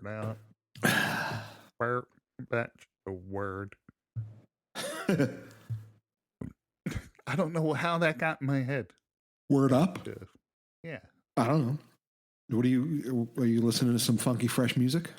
out. That's the word. I don't know how that got in my head. Word up? Yeah. I don't know. Are you listening to some funky, fresh music?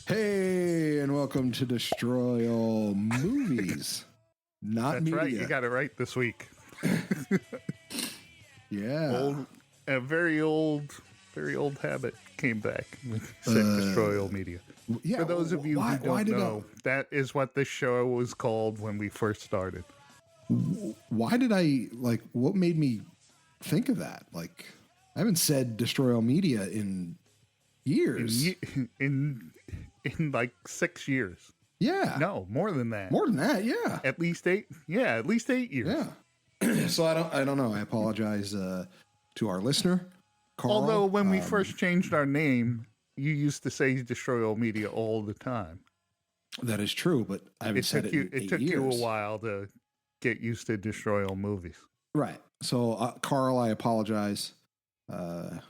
Hey, and welcome to Destroy All Movies. Not That's media. right. You got it right this week. Yeah. A very old habit came back when you said Destroy All Media. Yeah, For those of you who don't know, that is what this show was called when we first started. Why did what made me think of that? I haven't said Destroy All Media in years. In like 6 years. Yeah. No, more than that. More than that, yeah. At least 8. Yeah, at least 8 years. Yeah. So I don't know. I apologize to our listener, Carl. Although when we first changed our name, you used to say Destroy All Media all the time. That is true, but I haven't said it in 8 years. It took you a while to get used to Destroy All Movies. Right. So, Carl, I apologize to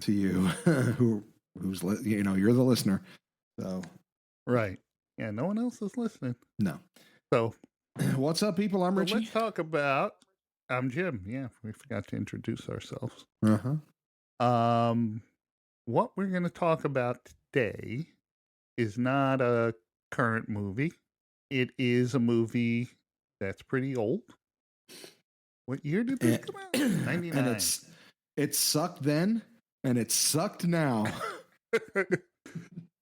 you, who's you're the listener. So, right. Yeah, no one else is listening. No. So, what's up, people? I'm Richie. Let's talk about. I'm Jim. Yeah, we forgot to introduce ourselves. What we're going to talk about today is not a current movie. It is a movie that's pretty old. What year did this come out? 99. And it sucked then, and it sucked now.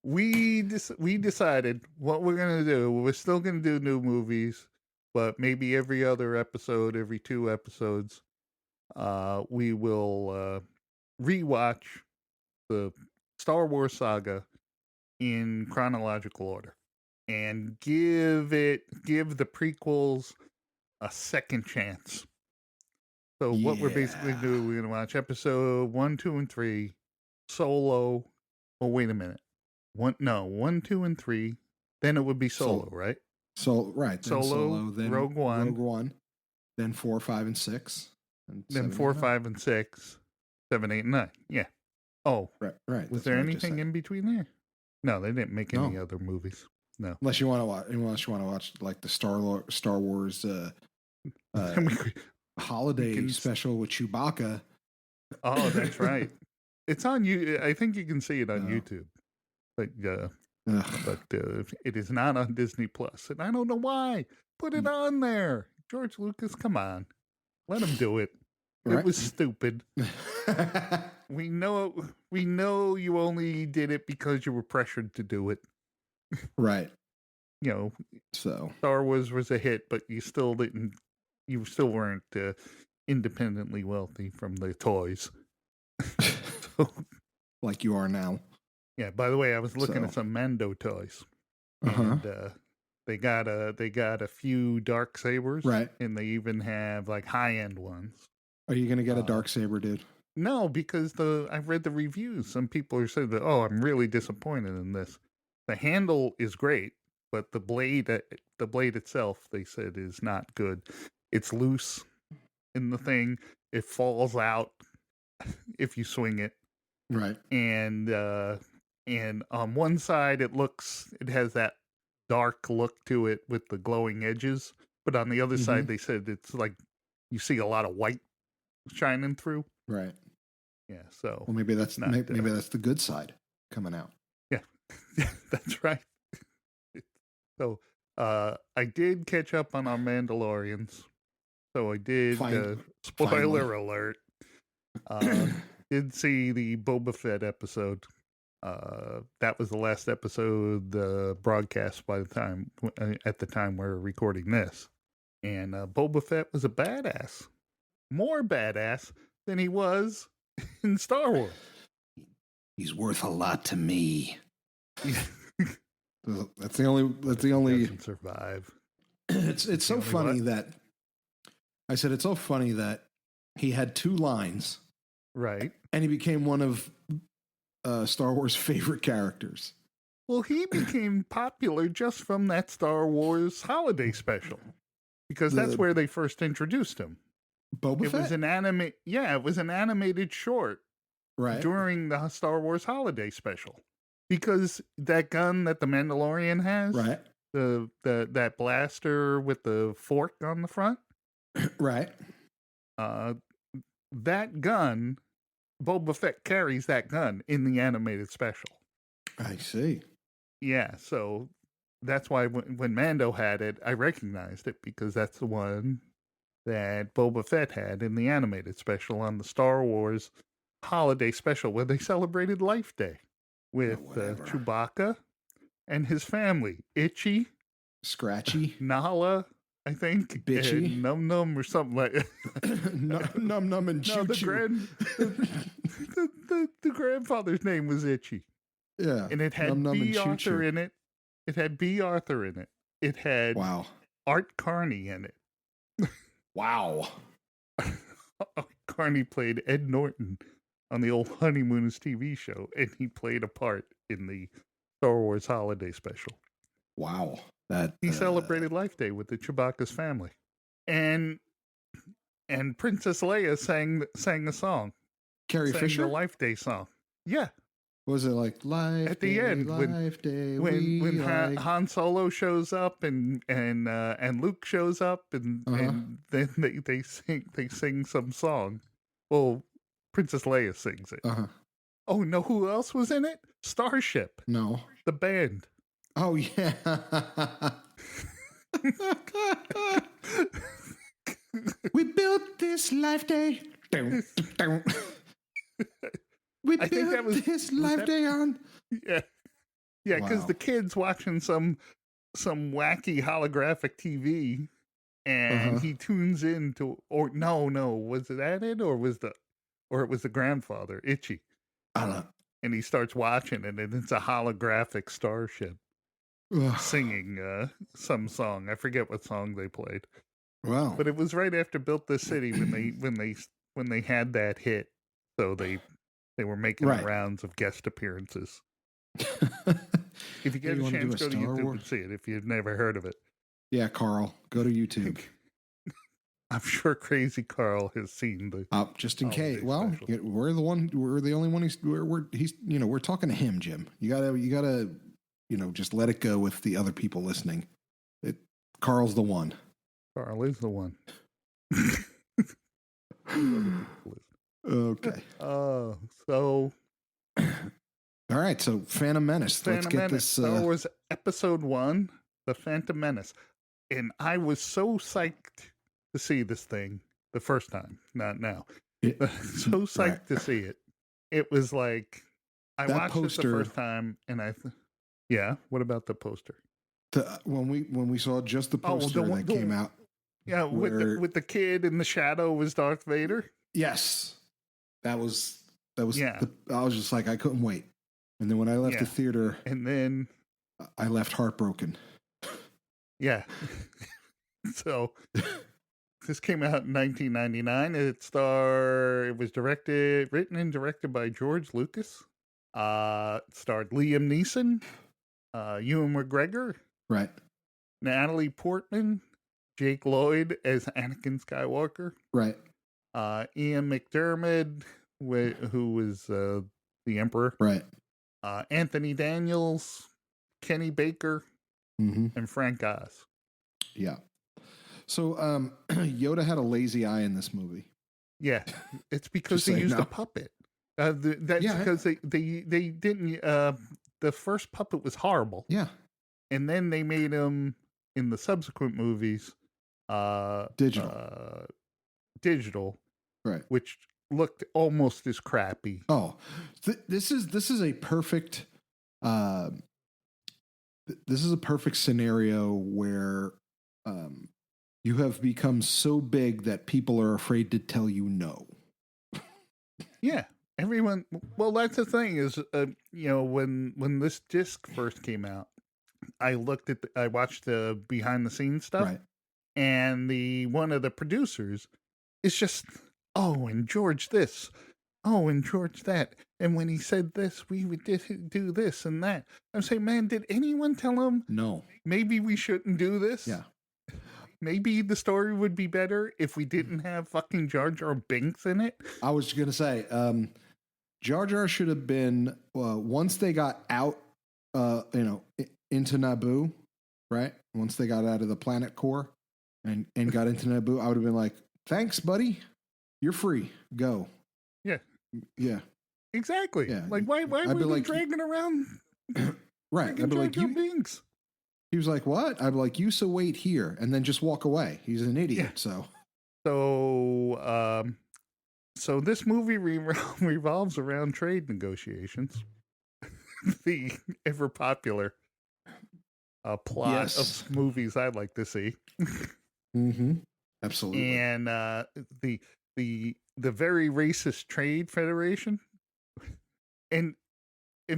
We decided what we're going to do. We're still going to do new movies, but maybe every other episode, every 2 episodes, we will rewatch the Star Wars saga in chronological order and give the prequels a second chance. So what we're basically doing, we're going to watch episode 1, 2, and 3, Solo. Oh, wait a minute. 1, 2, and 3. Then it would be Solo, right? Right. Then Solo, then Rogue One. Then 4, 5, and 6. And then 4, 5, and 6. 7, 8, and 9. Yeah. Oh. Right. Was there anything in between there? No, they didn't make any other movies. No. Unless you want to watch like the Star Wars holiday special with Chewbacca. Oh, that's right. It's on you. I think you can see it on YouTube. But it is not on Disney Plus, and I don't know why. Put it on there, George Lucas. Come on, let him do it. Right. It was stupid. We know you only did it because you were pressured to do it. Right. So Star Wars was a hit, but you still didn't. You still weren't independently wealthy from the toys. Like you are now. Yeah. By the way, I was looking at some Mando toys, and they got a few dark sabers, right? And they even have like high end ones. Are you gonna get a dark saber, dude? No, because I've read the reviews. Some people are saying that, oh, I'm really disappointed in this. The handle is great, but the blade itself, they said, is not good. It's loose in the thing. It falls out if you swing it. Right. And on one side it has that dark look to it with the glowing edges, but on the other side they said it's like you see a lot of white shining through. Right. Yeah, so well, maybe that's maybe that's the good side coming out. Yeah. That's right. So I did catch up on our Mandalorians. So I did spoiler alert. Did see the Boba Fett episode. That was the last episode broadcast at the time we're recording this. And Boba Fett was a badass. More badass than he was in Star Wars. He's worth a lot to me. That's the only doesn't survive. It's so funny that I said it's so funny that he had 2 lines. Right. And he became one of Star Wars favorite characters. Well, he became popular just from that Star Wars holiday special because that's The where they first introduced him. Boba It was Fett? it was an animated short Right. during the Star Wars holiday special. Because that gun that the Mandalorian has, Right. the that blaster with the fork on the front, Right. uh that gun, Boba Fett carries that gun in the animated special. I see. Yeah, so that's why when Mando had it, I recognized it because that's the one that Boba Fett had in the animated special on the Star Wars holiday special where they celebrated Life Day with whatever. Chewbacca and his family, Itchy, Scratchy. Nala, I think, Bitchy. and Num Num or something like Num Num and No, Choo Choo. the grandfather's name was Itchy. Yeah. And it had Num Num and B. Choo Arthur Choo. in it. It had B. Arthur in it. It had Wow. Art Carney in it. Wow. Art Carney played Ed Norton on the old Honeymooners TV show, and he played a part in the Star Wars holiday special. Wow. That He celebrated Life Day with the Chewbacca's family. And Princess Leia sang a song. Carrie sang Fisher? the Life Day song. Yeah. Was it like Life At the Day, end, Life Day, when we like... Han Solo shows up and Luke shows up and then they sing some song. Well, Princess Leia sings it. Oh, no, who else was in it? Starship. No. The band. Oh, yeah. We built this Life Day. We I think that built was this Life Day on... Yeah. Yeah, because Wow. the kid's watching some wacky holographic TV and he tunes into, or no, was that it? Or it was the grandfather, Itchy. I don't know. And he starts watching it, and it's a holographic starship Ugh. singing some song. I forget what song they played. Wow. But it was right after Built This City when they had that hit. So they were making the rounds of guest appearances. If you get a chance, go to YouTube and see it if you've never heard of it. Yeah, Carl, go to YouTube. I'm sure Crazy Carl has seen the. Just in case. Well, we're the only one we're talking to him, Jim. You gotta, just let it go with the other people listening. Carl's the one. Carl is the one. Okay. So. All right, so Phantom Menace. Let's get this. Star Wars Episode 1, The Phantom Menace. And I was so psyched to see this thing the first time, not now. So psyched to see it. It was like, I watched it the first time, and yeah, what about the poster? When we saw just the poster that came out. Yeah, with the kid in the shadow was Darth Vader. Yes. That was yeah. I was just like, I couldn't wait. And then when I left the theater, and then I left heartbroken. Yeah. So this came out in 1999. It was written and directed by George Lucas. It starred Liam Neeson, Ewan McGregor, right? Natalie Portman, Jake Lloyd as Anakin Skywalker, right? Ian McDiarmid, who was the Emperor, right? Anthony Daniels, Kenny Baker, and Frank Oz. Yeah. So Yoda had a lazy eye in this movie. Yeah, it's because they used a puppet. Because they didn't. The first puppet was horrible. Yeah, and then they made him in the subsequent movies digital, right? Which looked almost as crappy. Oh, this is a perfect. This is a perfect scenario where you have become so big that people are afraid to tell you no. Yeah, everyone. Well, that's the thing is, when this disc first came out, I watched the behind the scenes stuff, right? And one of the producers is just, oh, and George this, oh, and George that, And when he said this, we would do this and that. I'm saying, man, did anyone tell him No. maybe we shouldn't do this? Yeah. Maybe the story would be better if we didn't have fucking Jar Jar Binks in it. I was going to say, Jar Jar should have been, once they got out, into Naboo, right? Once they got out of the planet core and got into Naboo, I would have been like, thanks, buddy. You're free. Go. Yeah. Yeah. Exactly. Yeah. Like, why were we like, dragging around? Right. I'd be like, Jar Jar Binks. He was like, what? I'd be like, you so wait here and then just walk away. He's an idiot. Yeah. So. So this movie revolves around trade negotiations. The ever popular plot of movies I'd like to see. Mm-hmm. Absolutely. And the very racist trade federation. And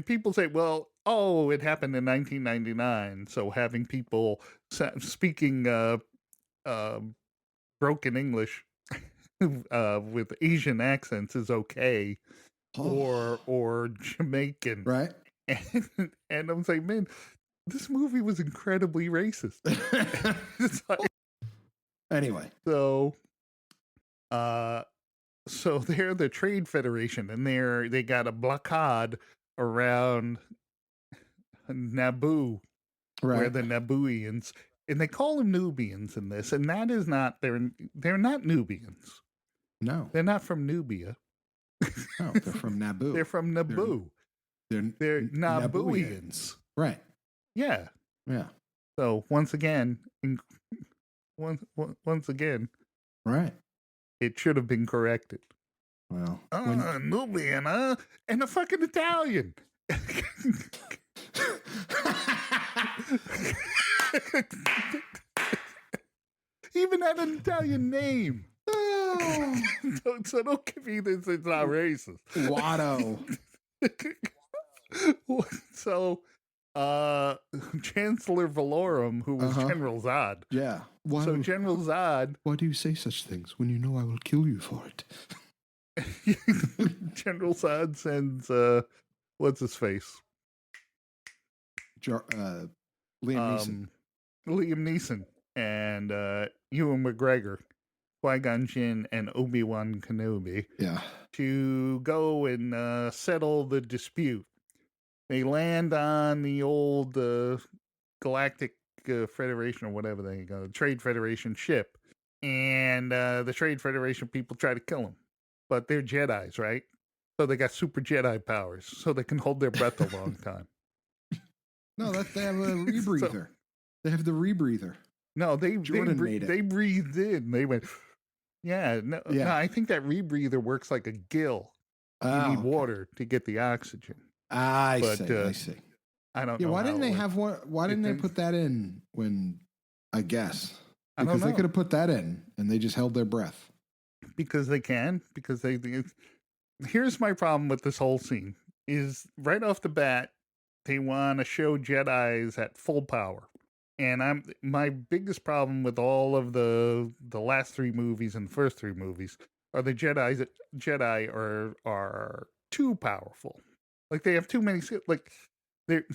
people say, well, it happened in 1999, so having people speaking broken English with Asian accents is okay, or Jamaican, right? And I'm saying, man, this movie was incredibly racist. Anyway, so they're the Trade Federation, and they got a blockade around Naboo, right? Where the Nabooians, and they call them Nubians in this, and that is not they're not Nubians. No, they're not from Nubia. No, they're from Naboo. They're from Naboo. They're Nabooians. Right. Yeah. Yeah. So once again, right. It should have been corrected. Well, Nubian, huh? And a fucking Italian. Even had an Italian name. Oh. So don't give me this. It's not racist. Watto. So, Chancellor Valorum, who was General Zod. Yeah. So General Zod. Why do you say such things when you know I will kill you for it? General Zod sends what's his face? Liam Neeson. Liam Neeson and Ewan McGregor, Qui-Gon Jinn, and Obi-Wan Kenobi. Yeah. To go and settle the dispute. They land on the old Galactic Federation or whatever they go, Trade Federation ship, and the Trade Federation people try to kill them, but they're Jedis, right? So they got super Jedi powers, so they can hold their breath a long time. No, they have a rebreather. So, they have the rebreather. No, they breathed in. They went, no, I think that rebreather works like a gill. You need water to get the oxygen. I see. I don't know. Why didn't they have one? Why didn't they put that in when? I guess because they could have put that in and they just held their breath. Because they can. Because they. Here's my problem with this whole scene: is right off the bat, they want to show Jedis at full power, and my biggest problem with all of the last three movies and the first three movies are the Jedi are too powerful. Like they have too many, like they're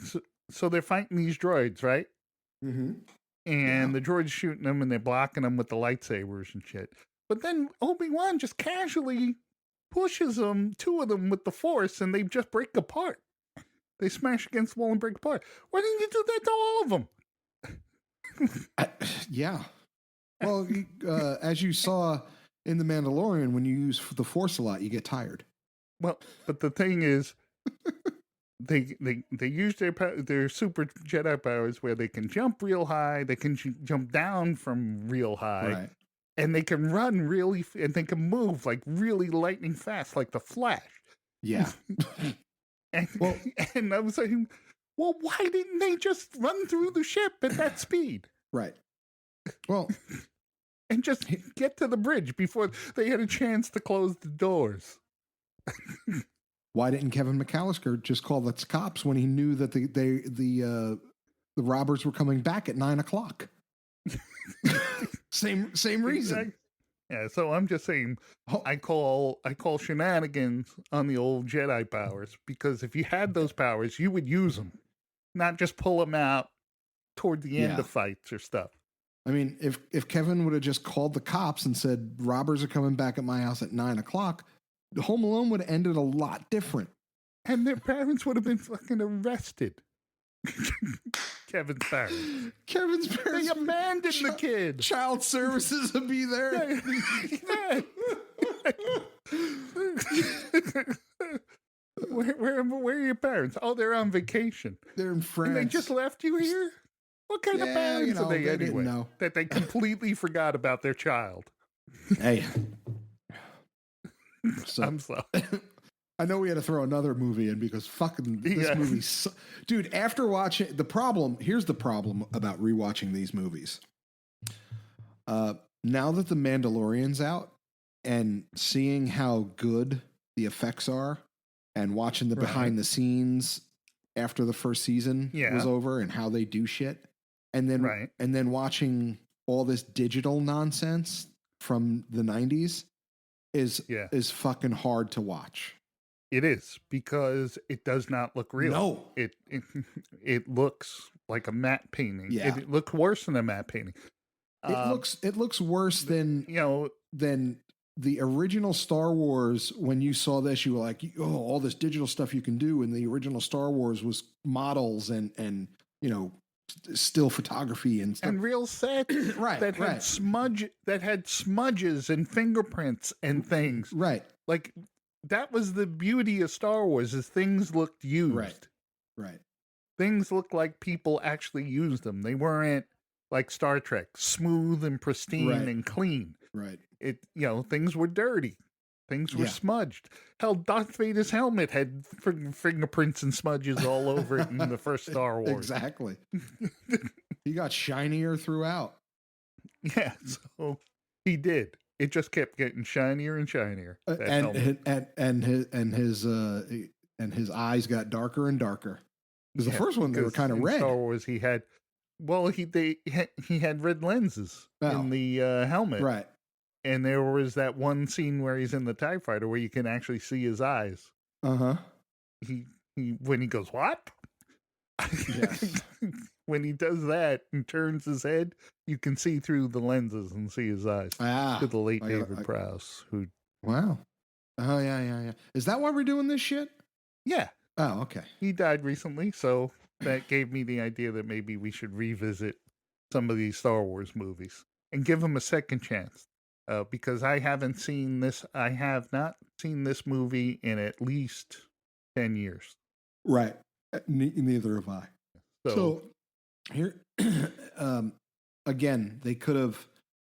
fighting these droids, right? Mm-hmm. And the droids shooting them, and they're blocking them with the lightsabers and shit. But then Obi-Wan just casually pushes them, two of them, with the Force, and they just break apart. They smash against the wall and break apart. Why didn't you do that to all of them? Yeah. Well, as you saw in The Mandalorian, when you use the Force a lot, you get tired. Well, but the thing is, they use their super Jedi powers where they can jump real high, they can jump down from real high, right. And they can run really, and they can move like really lightning fast, like the Flash. Yeah. And I was saying, well, why didn't they just run through the ship at that speed? Right. Well, and just get to the bridge before they had a chance to close the doors. Why didn't Kevin McAllister just call the cops when he knew that the robbers were coming back at 9:00? Same reason. Yeah, so I'm just saying, Oh, I call shenanigans on the old Jedi powers, because if you had those powers, you would use them, not just pull them out toward the end yeah. of fights or stuff. I mean, if Kevin would have just called the cops and said robbers are coming back at my house at 9 o'clock, Home Alone would have ended a lot different. And their parents would have been fucking arrested. Kevin's parents. Kevin's They parents abandoned the kid. Child services would be there. Yeah. Where are your parents? Oh, they're on vacation. They're in France. And they just left you here? What kind of parents are they didn't anyway? know. That they completely forgot about their child. Hey. So, I'm sorry. I know we had to throw another movie in because fucking this movie, dude. After watching here's the problem about rewatching these movies. Now that the Mandalorian's out and seeing how good the effects are, and watching the behind the scenes after the first season was over and how they do shit, and then watching all this digital nonsense from the 90s is fucking hard to watch. It is, because it does not look real. No. It looks like a matte painting. Yeah. It looks worse than a matte painting. It looks worse than the original Star Wars. When you saw this, you were like, oh, all this digital stuff you can do. And the original Star Wars was models and still photography and stuff. And real sets that had smudges and fingerprints and things. Right. Like, that was the beauty of Star Wars, is things looked used. Right. Things looked like people actually used them. They weren't like Star Trek, smooth and pristine and clean. Right. Things were dirty. Things were smudged. Hell, Darth Vader's helmet had fingerprints and smudges all over it in the first Star Wars. Exactly. He got shinier throughout. Yeah, so he did. It just kept getting shinier and shinier. And his eyes got darker and darker. Because the first one they were kind of red. Star Wars, he had red lenses in the helmet, right? And there was that one scene where he's in the TIE fighter where you can actually see his eyes. He when he goes, what? Yes. When he does that and turns his head, you can see through the lenses and see his eyes. To the late David Prowse, who... Wow. Oh, yeah. Is that why we're doing this shit? Yeah. Oh, okay. He died recently, so that gave me the idea that maybe we should revisit some of these Star Wars movies and give them a second chance. Because I haven't seen this. I have not seen this movie in at least 10 years. Right. Neither have I. So here, again, they could have.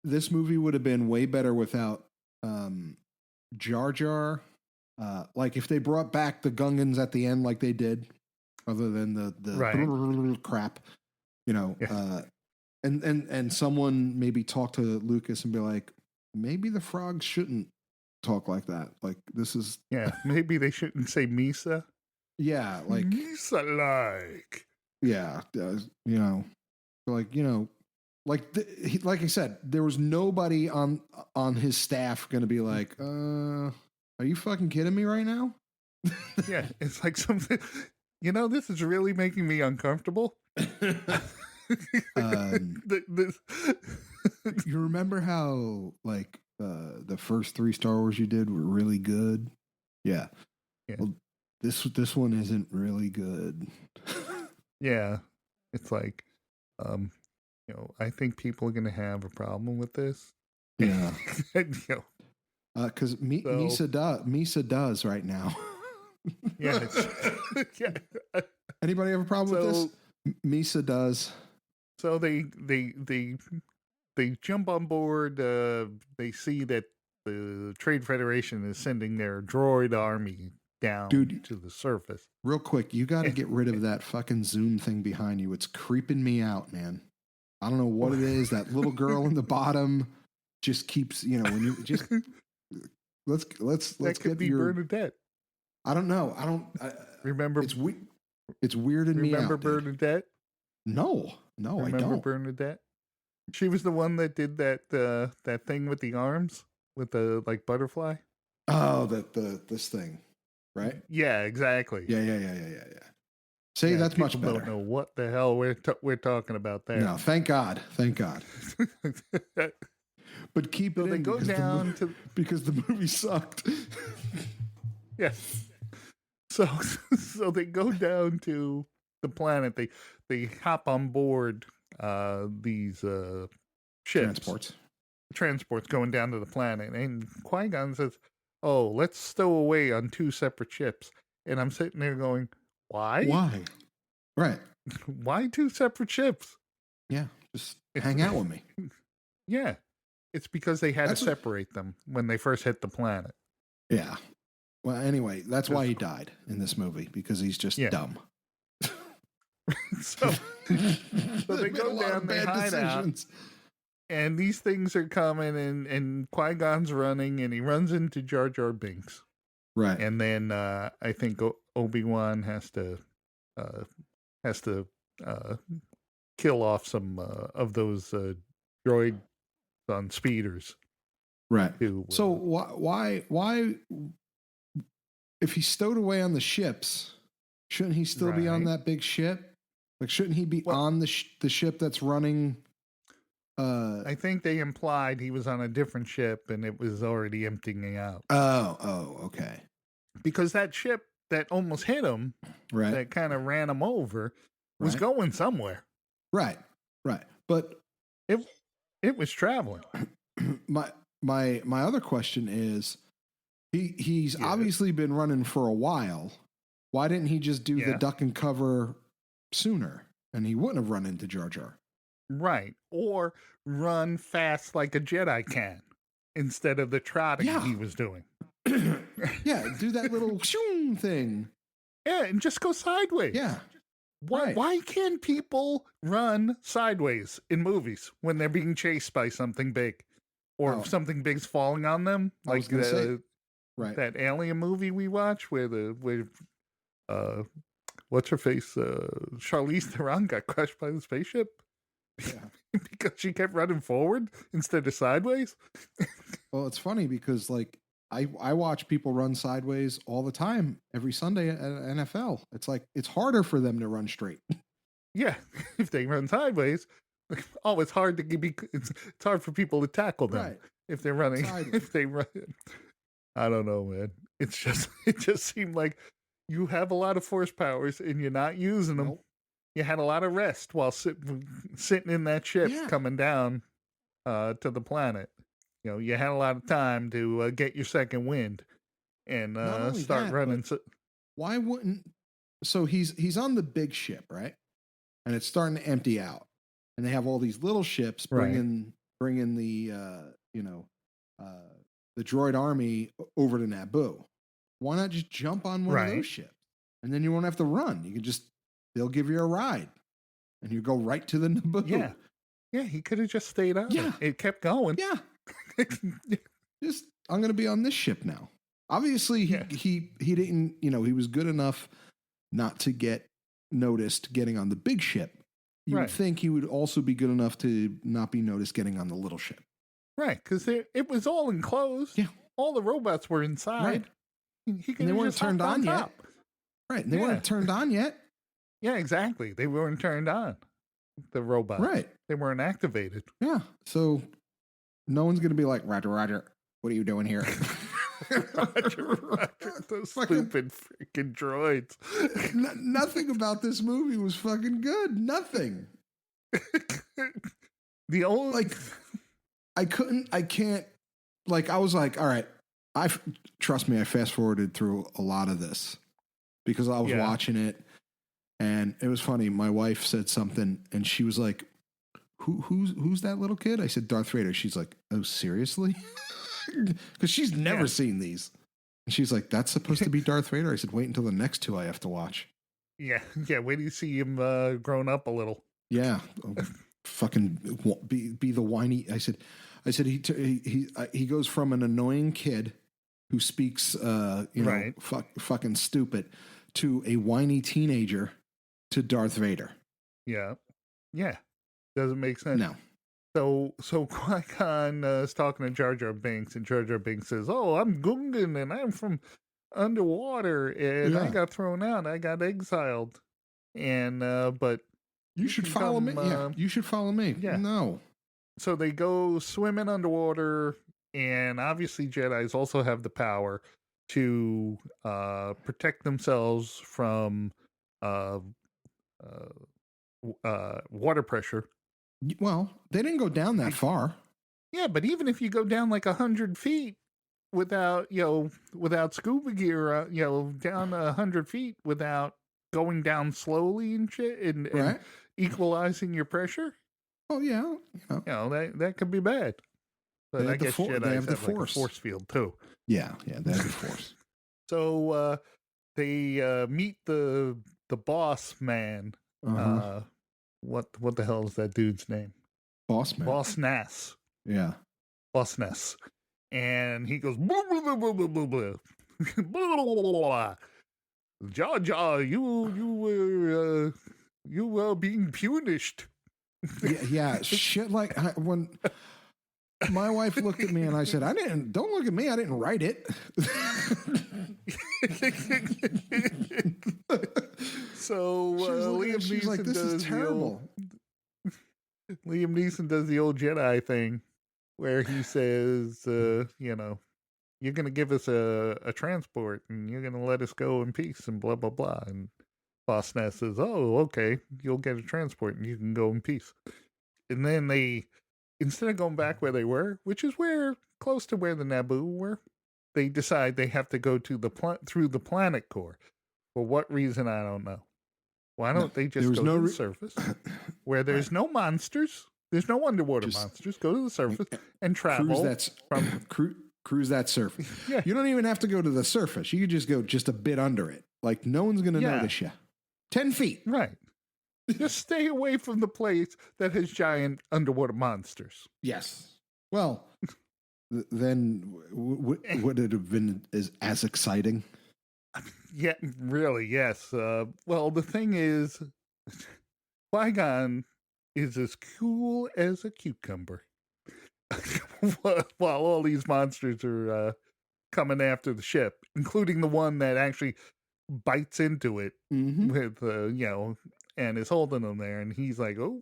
This movie would have been way better without Jar Jar. Like if they brought back the Gungans at the end, like they did, other than the crap, and someone maybe talk to Lucas and be like, maybe the frogs shouldn't talk like that. Like this is maybe they shouldn't say Misa. Yeah, like Misa, like like I said, there was nobody on his staff going to be like, are you fucking kidding me right now? Yeah, it's like something. This is really making me uncomfortable. You remember how like the first 3 Star Wars you did were really good? Yeah. Well, this one isn't really good. Yeah. It's like I think people are going to have a problem with this. Yeah. Because Misa does right now. Yeah. Anybody have a problem with this? Misa does. So they jump on board. They see that the Trade Federation is sending their droid army down to the surface. Real quick, you got to get rid of that fucking Zoom thing behind you. It's creeping me out, man. I don't know what it is. That little girl in the bottom just keeps, when you just let's that could get be Bernadette. I don't know. I don't remember. It's weirded me out. Remember Bernadette? No, I don't. Remember Bernadette? She was the one that did that thing with the arms with the like butterfly. Oh, this thing, right? Yeah, exactly. Yeah. See, Yeah, that's much people don't better. know what the hell we're talking about there. No, thank God, thank God. But keep it So they in go down to because the movie sucked. yeah. So so they go down to the planet. They hop on board these ships, Transports. transports going down to the planet, and Qui-Gon says, "Oh, let's stow away on two separate ships." And I'm sitting there going, "Why? Why? Right. Why two separate ships?" Yeah. Just It's hang out with me. yeah, it's because they had to That's what, separate them when they first hit the planet. yeah. Well, anyway, that's why 'Cause- he died in this movie because he's just yeah, dumb. so so They they made a go lot down, of they bad hide out, decisions. and these things are coming, and Qui-Gon's running, and he runs into Jar Jar Binks, Right. and then I think Obi-Wan uh, has to uh, kill off some of those droids on speeders Right. to So why, if he's stowed away on the ships, shouldn't he still be on right. that big ship? Like, shouldn't he be Well, on the ship that's running? I think they implied he was on a different ship and it was already emptying out Okay. because that ship that almost hit him, Right. that kind of ran him over, was Right. going somewhere. Right. Right. But It it was traveling. my other question is, he's Yeah, obviously been running for a while. Why didn't he just do the yeah, duck and cover sooner? And he wouldn't have run into Jar Jar. right. Or run fast like a Jedi can instead of the trotting Yeah. he was doing. Yeah, do that little shoom thing. Yeah, and just go sideways. Yeah. Why Right. why can't people run sideways in movies when they're being chased by something big? Or Oh, if something big's falling on them, I was like gonna say, right. that alien movie we watched where uh what's her face Charlize Theron got crushed by the spaceship Yeah. because she kept running forward instead of sideways. Well, it's funny because like I watch people run sideways all the time every Sunday at NFL. It's like it's harder for them to run straight. Yeah, if they run sideways, oh, it's hard to it's hard for people to tackle them Right. if they're running. Sideways. If they run, I don't know, man. It's just it just seemed like you have a lot of force powers and you're not using them. Nope. You had a lot of rest while sitting in that ship Yeah. coming down to the planet. You know, you had a lot of time to get your second wind and Not only start that, running. but why wouldn't so he's on the big ship, right? And it's starting to empty out. And they have all these little ships Right. bringing the uh the droid army over to Naboo. Why not just jump on one of Right. those ships? And then you won't have to run. You can just they'll give you a ride. And you go right to the Naboo. Yeah. Yeah, he could have just stayed on Yeah. it. It kept going. Yeah. Just I'm gonna be on this ship now. Obviously Yeah. he didn't, he was good enough not to get noticed getting on the big ship. You would Right. think he would also be good enough to not be noticed getting on the little ship. Right, because it was all enclosed. Yeah. All the robots were inside. He And could they have weren't just turned hopped on yet. top. Right. And they Yeah. weren't turned on yet. Yeah, exactly. They weren't turned on. The robots. Right. They weren't activated. Yeah. So no one's gonna be like, Roger, Roger, what are you doing here? Roger, those stupid freaking droids. Nothing about this movie was fucking good. Nothing. The only Like, I can't, like, I was like, all right, trust me, I fast forwarded through a lot of this because I was Yeah. watching it and it was funny. My wife said something and she was like, who's that little kid? I said, Darth Vader. She's like, oh, seriously? Because she's never Yeah. seen these. And she's like, that's supposed to be Darth Vader? I said, wait until the next two I have to watch. yeah. Wait till you see him grown up a little. Yeah. Fucking be the whiny. I said he goes from an annoying kid who speaks, Right. fucking stupid to a whiny teenager to Darth Vader. Yeah. Yeah. Doesn't make sense. No. So Qui-Gon is talking to Jar Jar Binks, and Jar Jar Binks says, "Oh, I'm Gungan, and I'm from underwater, and I Yeah. got thrown out. I got exiled, and but You you should can follow me. come." Yeah, you should follow me. Yeah. No. So they go swimming underwater, and obviously Jedi's also have the power to protect themselves from uh, water pressure. Well, they didn't go down that far. Yeah, but even if you go down like 100 feet without, without scuba gear, down 100 feet without going down slowly and shit, and Right. equalizing your pressure, Oh yeah. that could be bad. But They I have the guess they Jedi's have the have like a force. force field too. Yeah, they have the force. So they meet the boss man. Uh-huh. What the hell is that dude's name? Boss man. Boss Nass. Yeah. Boss Ness. And he goes, blah, blah, blah, blah, blah, blah, blah. Blah, blah, blah, blah. Jar Jar, you were being punished. Yeah. Shit like when my wife looked at me and I said, don't look at me. I didn't write it. So Liam she's Neeson like, this does is terrible. Liam Neeson does the old Jedi thing where he says, you're going to give us a transport and you're going to let us go in peace and blah, blah, blah. And Boss Nass says, oh, okay, you'll get a transport and you can go in peace. And then they, instead of going back where they were, which is close to where the Naboo were, they decide they have to go to through the planet core. For what reason, I don't know. Why don't they just go to the surface where there's no monsters? There's no underwater monsters. Go to the surface and travel. Cruise that surface. Yeah. You don't even have to go to the surface. You could just go just a bit under it. Like no one's going to notice you. 10 feet. Right. Just stay away from the place that has giant underwater monsters. Yes. Well, then would it have been as exciting? Yeah, really, yes. Well, the thing is, Qui-Gon is as cool as a cucumber. While all these monsters are coming after the ship, including the one that actually bites into it with, and is holding them there. And he's like, oh,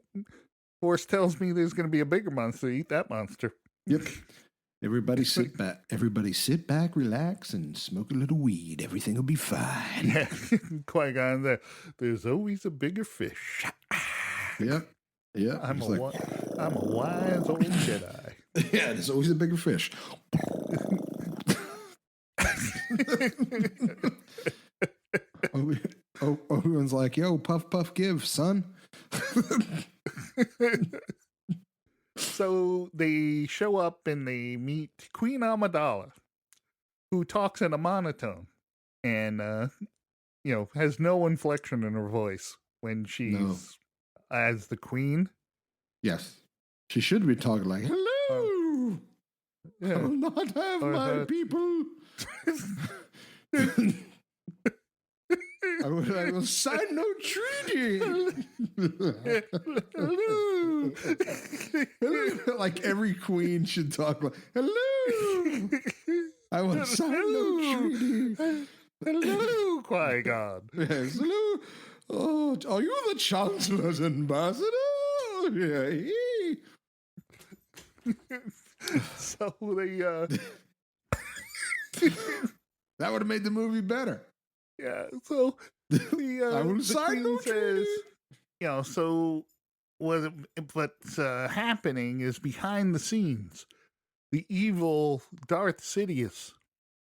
Force tells me there's going to be a bigger monster. Eat that monster. Yep. Everybody sit back, relax, and smoke a little weed. Everything will be fine. Yeah. Qui-Gon there. There's always a bigger fish. Yep. Yeah. I'm a wise old Jedi. Yeah, there's always a bigger fish. Obi-Wan's like, yo, puff, puff, give, son. So they show up and they meet Queen Amidala, who talks in a monotone and, has no inflection in her voice when she's as the queen. Yes. She should be talking like, hello. I will not have my people. I will sign no treaty. Hello. Like every queen should talk like, hello. I will sign no treaty. Hello, Qui-Gon. Yes, hello. Oh, are you the Chancellor's ambassador? Yeah. So they that would have made the movie better. Yeah, so I will sign no treaty. So what's happening is behind the scenes, the evil Darth Sidious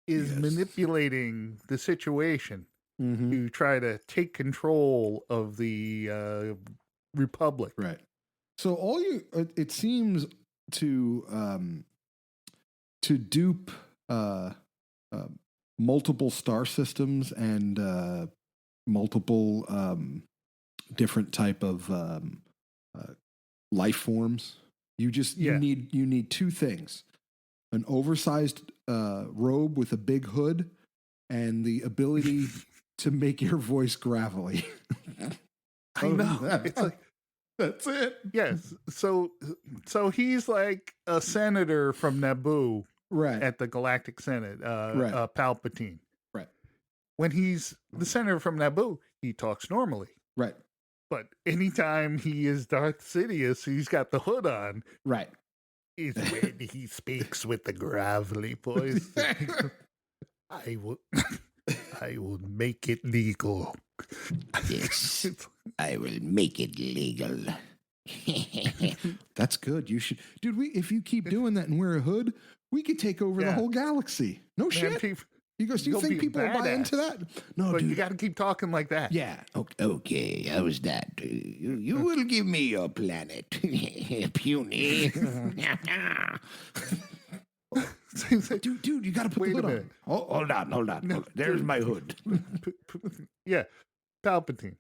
is manipulating the situation to try to take control of the Republic. Right. So it seems to dupe multiple star systems and multiple different type of life forms. You need two things: an oversized robe with a big hood, and the ability to make your voice gravelly. I know. It's like That's it. Yes. So he's like a senator from Naboo Right. at the Galactic Senate, Right. Palpatine. Right. When he's the senator from Naboo, he talks normally. Right. But anytime he is Darth Sidious, he's got the hood on. Right. Is when he speaks with the gravelly voice. I will make it legal. Yes, I will make it legal. That's good. You should, dude. If you keep doing that and wear a hood, we could take over the Yeah. whole galaxy. No Man, shit. people, You guys, do you you'll think be people will buy badass. into that? No, but dude. you got to keep talking like that. Yeah. Okay. Okay, how's that? You will give me your planet, puny. Dude, you got to put Wait the a hood minute. on. Oh, hold on, hold on. Hold on. There's my hood. Yeah, Palpatine.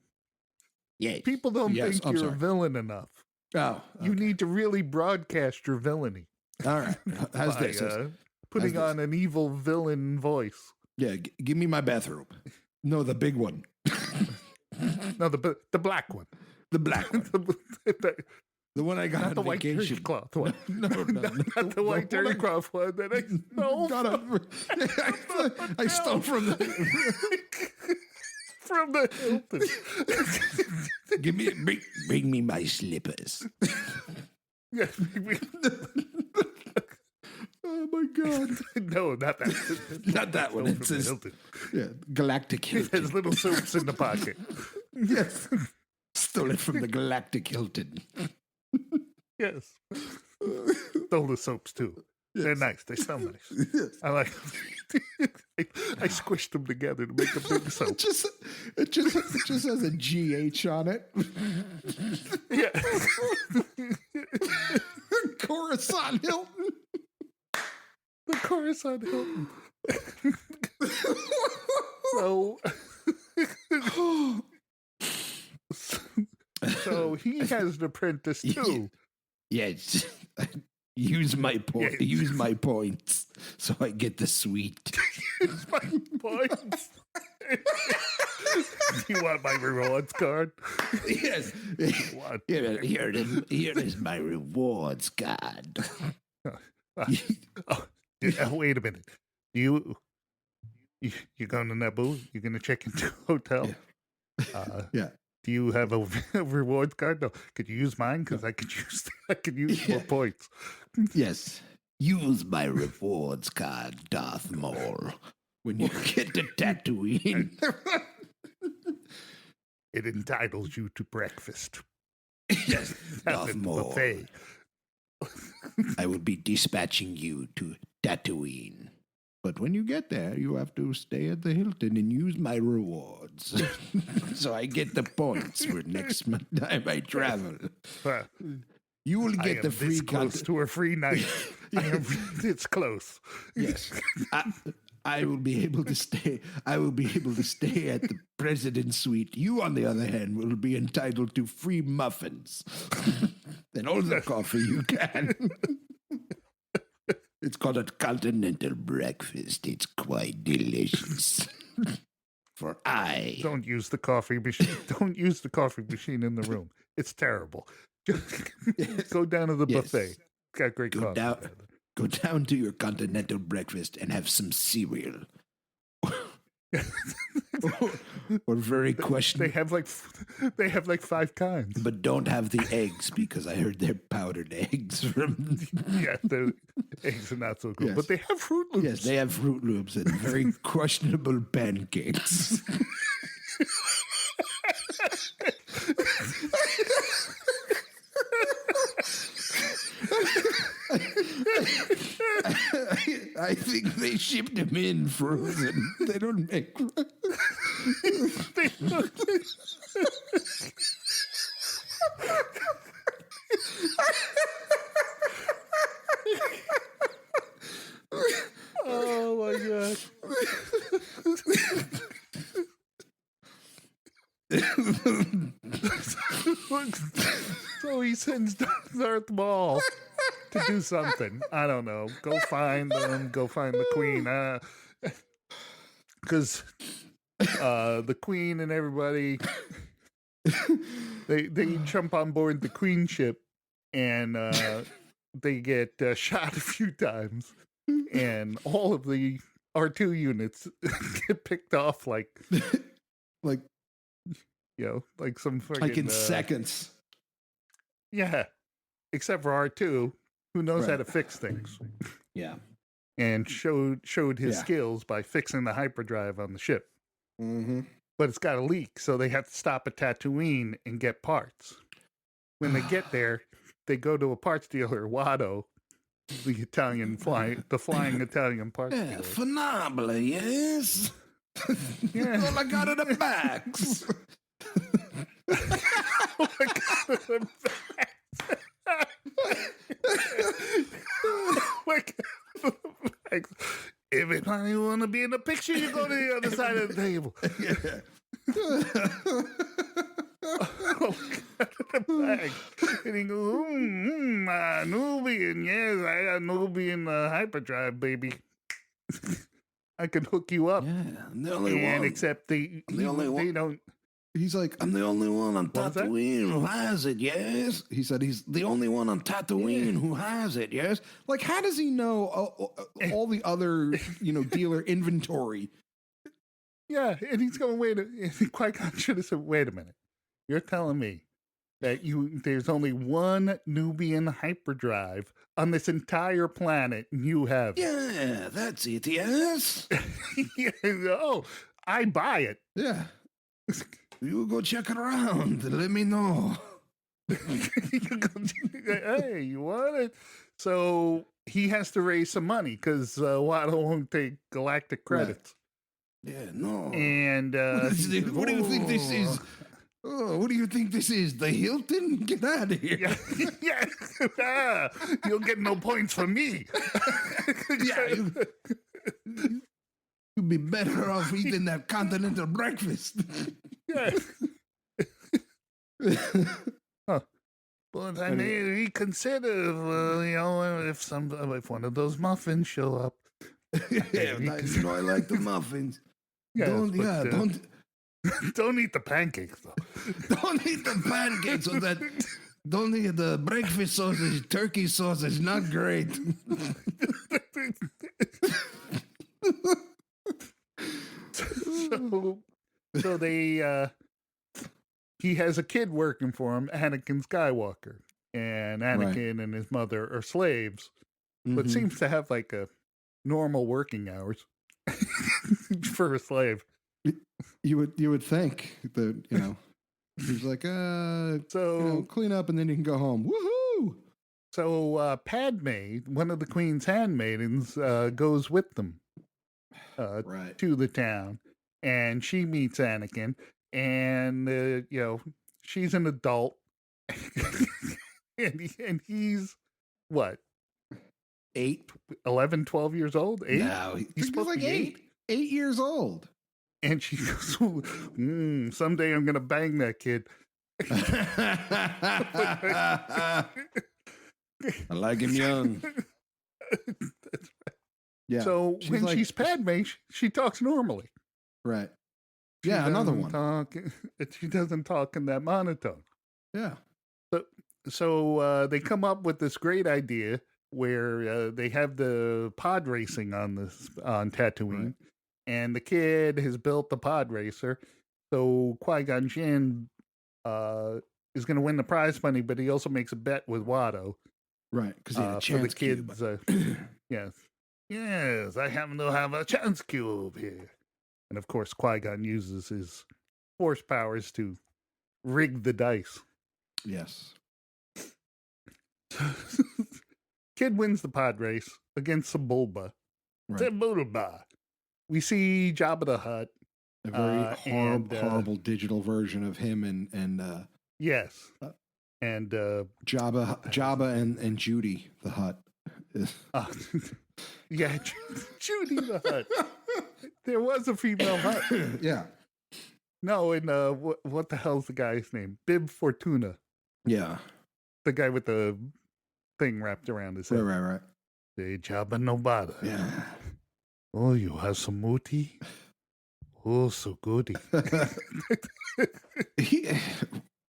Yes. People don't Yes, think I'm you're sorry. a villain enough. Oh, You need to really broadcast your villainy. all right. How's by, this? putting How's on an evil villain voice. Yeah, give me my bathrobe. No, the big one. No, the black one. The black one. The one I got Not on the white vacation. cloth one. No, Not the white terry one cloth one that I stole got I stole from the. from the Hilton. Give me, bring me my slippers. Yeah, Oh my god! no, not that. Not that one. Stole It from the says Hilton. yeah, Galactic It Hilton. has little soaps in the pocket. Yes, stole it from the Galactic Hilton. Yes. Stole the soaps too. They're nice. They smell nice. Yes. I like them. I squished them together to make a big soap. It just has a GH on it. Yeah. Coruscant Hilton. The Coruscant Hilton. So, so he has an apprentice too. Yes. Use my point. Yes. Use my points, so I get the sweet. Here's my points. Do you want my rewards card? Yes. What? Here is my rewards card. Oh, wait a minute. You going to Naboo? You going to check into a hotel? Yeah. Do you have a rewards card? No. Could you use mine? Because I could use more points. Yes. Use my rewards card, Darth Maul. When you get to Tatooine. It entitles you to breakfast. Yes, At Darth the Maul. buffet. I will be dispatching you to Tatooine. But when you get there, you have to stay at the Hilton and use my rewards. So I get the points for next time I travel. Uh, You will I get am the this free close to a free night. It's close. Yes. I will be able to stay. I will be able to stay at the president's suite. You, on the other hand, will be entitled to free muffins and all the coffee you can. It's called a continental breakfast. It's quite delicious. For I Don't use the coffee machine. Don't use the coffee machine in the room. It's terrible. Just go down to the Yes. buffet. It's got great Go coffee. down. Go down to your continental breakfast and have some cereal. Or very They questionable. have like 5 kinds. But don't have the eggs because I heard they're powdered eggs from. Yeah, the eggs are not so good, Yes. but they have Fruit Loops. Yes, they have Fruit Loops and very questionable pancakes. I think they shipped them in frozen. They don't make. Oh my god! So he sends Darth Maul to do something. I don't know. Go find them. Go find the queen. Because the queen and everybody They jump on board the Queen ship, and they get shot a few times, and all of the R2 units get picked off like like like some fucking like in seconds. Yeah, except for R2, who knows how Right. to fix things, Yeah. and showed his Yeah. skills by fixing the hyperdrive on the ship. Mm-hmm. But it's got a leak, so they have to stop at Tatooine and get parts. When they get there, they go to a parts dealer, Watto, the flying Italian parts Yeah, dealer. phenomenal, yes. Yeah. All I got are the backs. Oh my God, the bags. Oh my God, the bags. Everybody want to be in the picture, you go to the other side of the table. Oh, the bag. And he goes, Nubian, yes, I got Nubian hyperdrive, baby. I can hook you up. Yeah, I'm the only And one. except they don't. He's like, I'm the only one on What was that? Tatooine who has it, yes? he said he's The only one on Tatooine who has it, yes? like, how does he know all the other, dealer inventory? Yeah, and he's going, Qui-Gon should have said, wait a minute. You're telling me that there's only one Nubian hyperdrive on this entire planet, and you have it. Yeah, that's it, yes? Yeah, oh, I buy it. Yeah. You go check it around and let me know. Hey, you want it? So he has to raise some money because Watto won't take galactic credits. Yeah, no. And What do you think this is? Oh, what do you think this is? The Hilton? Get out of here. Yeah, you'll get no points from me. Yeah, you'd be better off eating that continental breakfast. Yeah. But I may reconsider, if one of those muffins show up. Yeah, I like the muffins. Yes, Don't don't eat the pancakes though. don't eat the pancakes or that. Don't eat the breakfast sausage. Turkey sauce is not great. So they he has a kid working for him, Anakin Skywalker, and Anakin and his mother are slaves, but Mhm. seems to have like a normal working hours for a slave. You would think that he's like So clean up and then you can go home. Woohoo! So Padme, one of the Queen's handmaidens, goes with them Right. to the town, and she meets Anakin, and she's an adult, and he's what, 11, 12 years old? 8? No, He's supposed like to be 8 years old. And she goes, someday I'm gonna bang that kid. I like him young. Yeah. So She's when like- she's Padme, she talks normally. Right. She Yeah, another doesn't one. She doesn't talk in that monotone. Yeah. So they come up with this great idea where they have the pod racing on Tatooine, Right. and the kid has built the pod racer. So Qui-Gon Jinn is going to win the prize money, but he also makes a bet with Watto Right. Because he had a for the chance cube. kids. Yes, I happen to have a chance cube here. And of course, Qui-Gon uses his force powers to rig the dice. Yes. Kid wins the pod race against Sebulba. Right. Sebulba. We see Jabba the Hutt. A very and, horrible digital version of him and Yes. And Jabba and Judy the Hutt. yeah, Judy the Hutt. There was a female Hutt. Yeah. No, and what the hell's the guy's name? Bib Fortuna. Yeah. The guy with the thing wrapped around his head. Right. Say Jabba no bother. Yeah. Oh, you have some muti? Oh, so goody.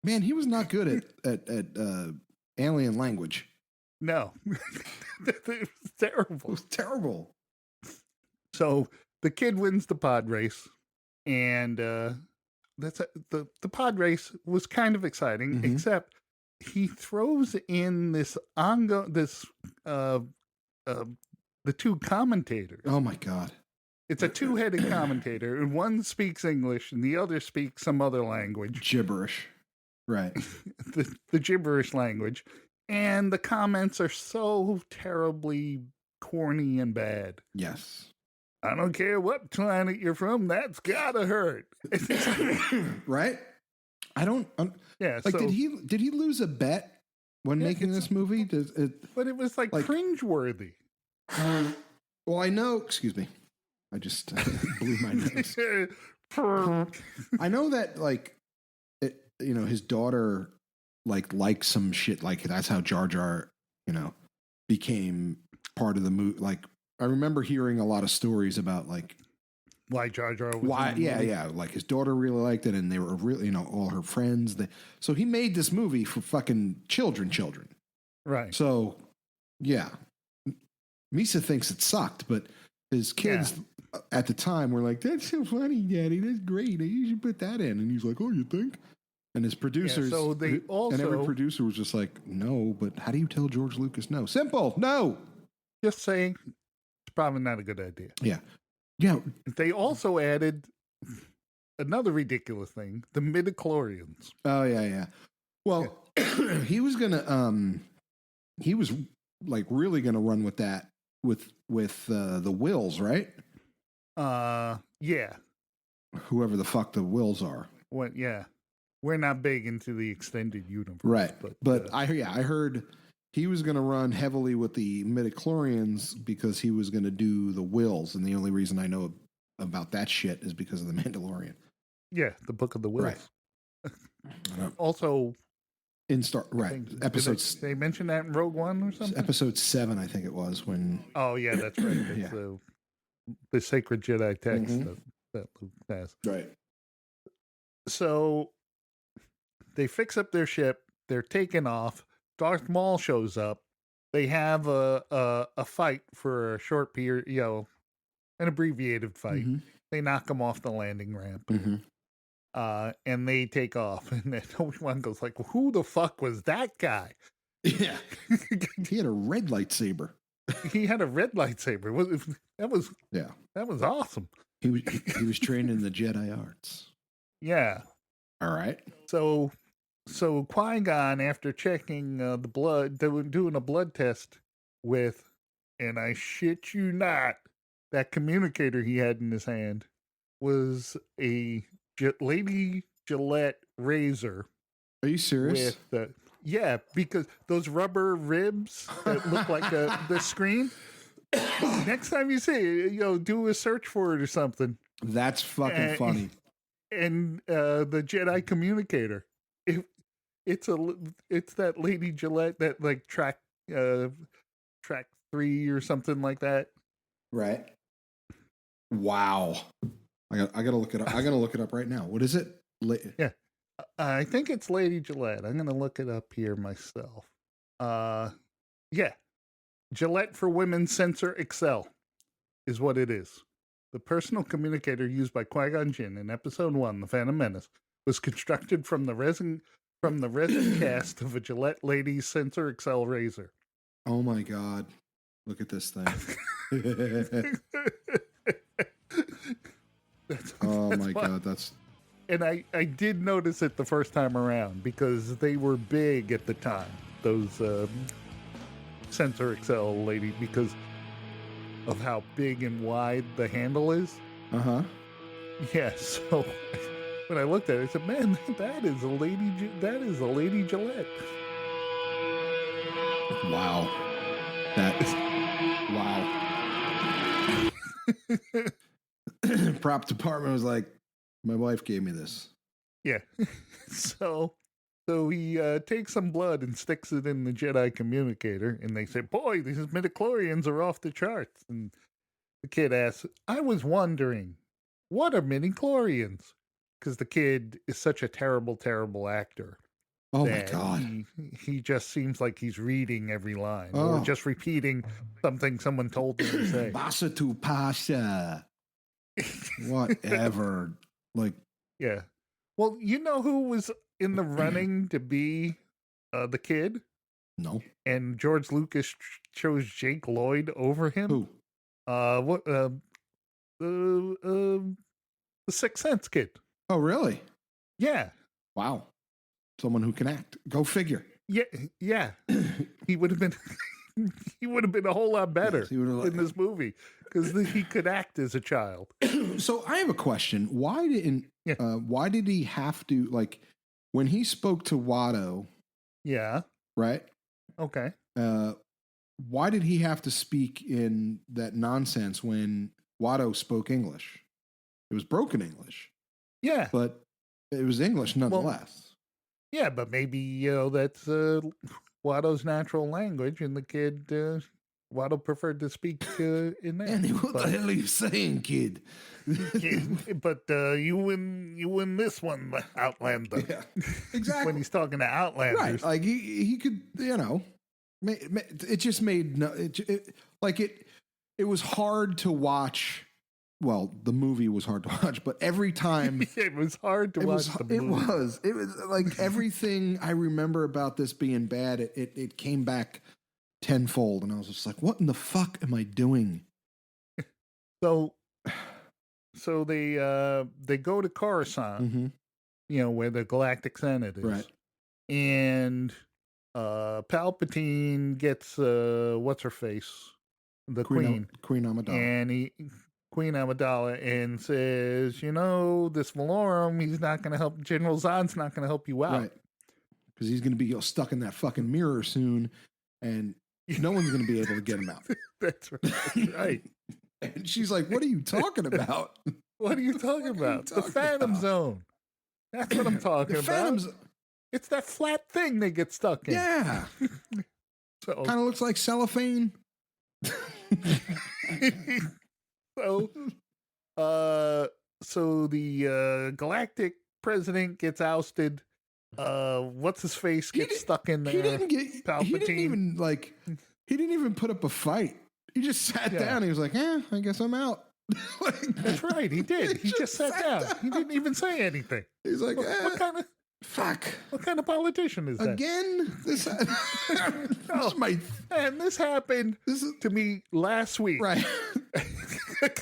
Man, he was not good at alien language. No. It was It terrible. was terrible. So the kid wins the pod race, and the pod race was kind of exciting, Mhm. except he throws in the two commentators. Oh my God. It's a two-headed commentator, and one speaks English and the other speaks some other language, Gibberish. Right. the gibberish language, and the comments are so terribly corny and bad. Yes. I don't care what planet you're from, that's gotta hurt. Right? I don't Yeah, like. so, Did he lose a bet when Yeah, making this movie? Does it? but it was like cringeworthy. Well, I know. Excuse me. I just blew my nose. I know that like his daughter likes some shit, like that's how Jar Jar became part of the movie. Like I remember hearing a lot of stories about like Why Jar Jar was why in the movie. like his daughter really liked it, and they were really all her friends. So he made this movie for fucking children. Right. So yeah, Misa thinks it sucked, but his kids at the time were like, "That's so funny, Daddy. That's great. You should put that in." And he's like, "Oh, you think?" And his producers, so they and every also- producer was just like, "No, but how do you tell George Lucas no? Simple, no." Just saying, it's probably not a good idea. Yeah. They also added another ridiculous thing: the midichlorians. Oh yeah. Well, he was gonna he was like really gonna run with that with the Wills, right? Yeah. Whoever the fuck the Wills are. What? Yeah. We're not big into the extended universe, Right. But uh, I heard he was going to run heavily with the midichlorians because he was going to do the Wills, and the only reason I know about that shit is because of the Mandalorian. yeah, the Book of the Wills. Right. Also, Right. did Episodes. they mention that in Rogue One or something? Episode 7, I think it was when. Oh yeah, that's right. It's Yeah. the sacred Jedi text Mhm. that Luke has. Right. So they fix up their ship. They're taking off. Darth Maul shows up. They have a fight for a short period, an abbreviated fight. Mhm. They knock him off the landing ramp, Mhm. and they take off. And then Obi-Wan goes like, "Who the fuck was that guy?" Yeah. He had a red lightsaber. He had a red lightsaber. That was awesome. He was trained in the Jedi arts. Yeah. All right. So Qui-Gon, after checking the blood, they were doing a blood test with, and I shit you not, that communicator he had in his hand was a Lady Gillette razor. Are you serious? With because those rubber ribs that look like the screen. Next time you see it, do a search for it or something. That's fucking funny. And the Jedi communicator, it's that Lady Gillette that like track 3 or something like that. Right. Wow. I gotta look it up. I gotta look it up right now. What is it? Yeah. I think it's Lady Gillette. I'm gonna look it up here myself. Yeah. Gillette for Women Sensor XL is what it is. The personal communicator used by Qui-Gon Jinn in Episode 1, The Phantom Menace, was constructed from the resin cast of a Gillette Lady Sensor XL razor. Oh my God. Look at this thing. God, that's. And I did notice it the first time around because they were big at the time, those Sensor XL Lady, because of how big and wide the handle is. Uh-huh. Yeah, so when I looked at it, I said, "Man, that is a Lady Gillette." Wow. That is wow. Prop department was like, my wife gave me this. Yeah. So he takes some blood and sticks it in the Jedi communicator, and they say, "Boy, these midichlorians are off the charts." And the kid asks, "I was wondering, what are midichlorians?" Because the kid is such a terrible, terrible actor. Oh my that God. he just seems like he's reading every line or Oh. just repeating something someone told him to say. Basa to Pasha. Whatever. Like, Yeah. Well, you know who was in the running to be the kid? no. And George Lucas chose Jake Lloyd over him. Who? What? The Sixth Sense kid. Oh, really? Yeah, Wow. Someone who can act. Go figure. yeah. He would have been. He would have been a whole lot better Yes, he would have- in this movie because he could act as a child. So I have a question. Why did he have to, like, when he spoke to Watto, Yeah. right? Okay. Why did he have to speak in that nonsense when Watto spoke English? It was broken English, Yeah. but it was English nonetheless. Yeah, but maybe that's Watto's natural language, and the kid Watto preferred to speak in that. Andy, what the hell are you saying, kid? But you win this one, Outlander. Yeah, exactly. When he's talking to Outlanders, Right, like he could, it just made no, it was hard to watch. Well, the movie was hard to watch, but every time it was hard to watch the movie. It was like everything I remember about this being bad. It came back tenfold, and I was just like, "What in the fuck am I doing?" So they go to Coruscant, Mm-hmm. Where the Galactic Senate is, Right? and Palpatine gets what's her face, the Queen Amidala. and Queen Amidala, and says, this Valorum, he's not going to help. General Zod's not going to help you out, Right? Because he's going to be stuck in that fucking mirror soon, and no one's going to be able to get him out. That's right. And she's like, "What are you talking about? What are you talking about? The Phantom Zone. That's what I'm talking about. It's that flat thing they get stuck in. Yeah. So Kind of looks like cellophane." So the galactic president gets ousted. What's his face gets stuck in there. He didn't Palpatine. He didn't even put up a fight. He just sat down. He was like, I guess I'm out. That's right. He did. He just sat down. He didn't even say anything. He's like, what kind of fuck? What kind of politician is that? Again? This this happened to me last week. Right.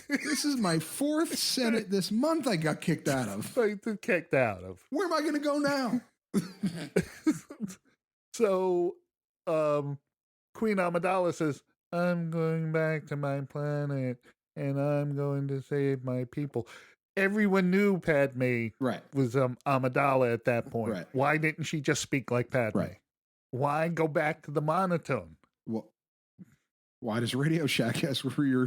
This is my fourth Senate this month I got kicked out of. Kicked out of. Where am I going to go now? So, Queen Amidala says, "I'm going back to my planet, and I'm going to save my people." Everyone knew Padme was Amidala at that point. Right. Why didn't she just speak like Padme? Right. Why go back to the monotone? Well, why does Radio Shack ask for your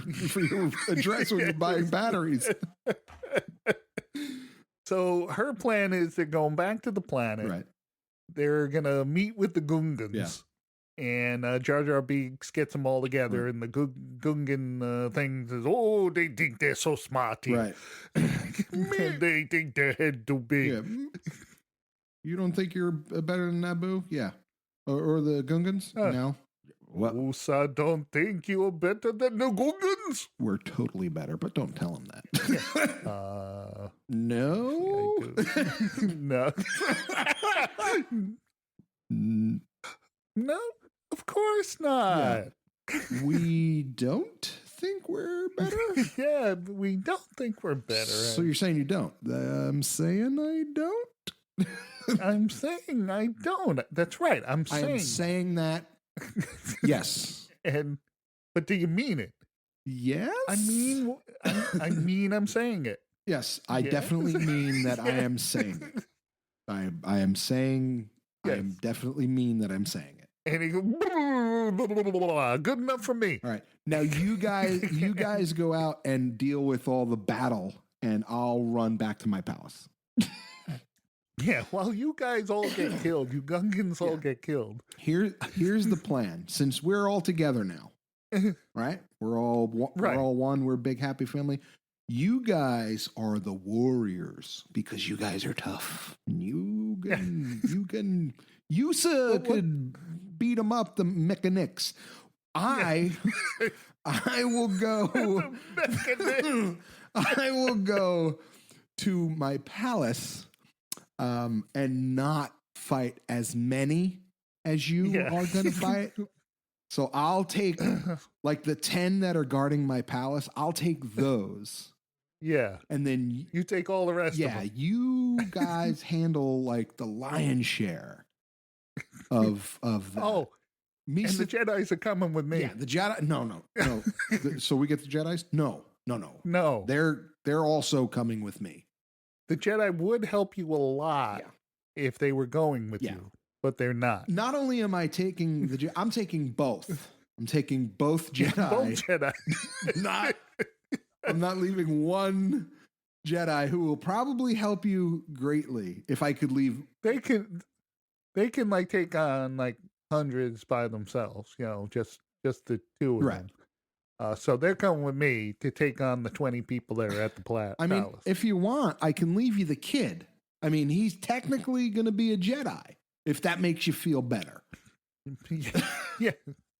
address when you're buying batteries? So her plan is they're going back to the planet. Right. They're going to meet with the Gungans. Yeah. And Jar Jar Binks gets them all together, and the Gungan thing says, "Oh, they think they're so smart. Right. They think their head too big." Yeah. You don't think you're better than Naboo? Yeah. Or the Gungans? No. What? Usa don't think you're better than the Gungans? We're totally better, but don't tell him that. No. No. No, of course not. Yeah. We don't think we're better? Yeah, we don't think we're better. So you're saying you don't? I'm saying I don't? I'm saying I don't. That's right. I'm saying that. Yes. But do you mean it? Yes. I mean, I'm saying it. Yes, I definitely mean that I am saying it. I am saying, yes. I am definitely mean that I'm saying it. And he goes, blah, blah, blah, blah, blah. Good enough for me. All right. Now you guys go out and deal with all the battle, and I'll run back to my palace. Yeah, while you guys all get killed, you Gungans all get killed. Here's the plan. Since we're all together now, right? We're all one. We're a big happy family. You guys are the warriors because you guys are tough. You could beat them up, the mechanics. I will go. I will go to my palace and not fight as many as you are going to fight. So I'll take like the 10 that are guarding my palace. I'll take those. Yeah. And then You take all the rest of them. you guys handle like the lion's share of that. Oh, Me and the Jedis are coming with me. Yeah, the Jedi. No. So we get the Jedis? No. No. They're also coming with me. The Jedi would help you a lot if they were going with Yeah. you, but they're not. Not only am I taking I'm taking both. I'm taking both Jedi. Both Jedi. I'm not leaving one Jedi who will probably help you greatly if I could leave. They can like take on like hundreds by themselves, just the two of them. So they're coming with me to take on the 20 people that are at the I mean, palace. if you want, I can leave you the kid. I mean, he's technically going to be a Jedi, if that makes you feel better. Yeah.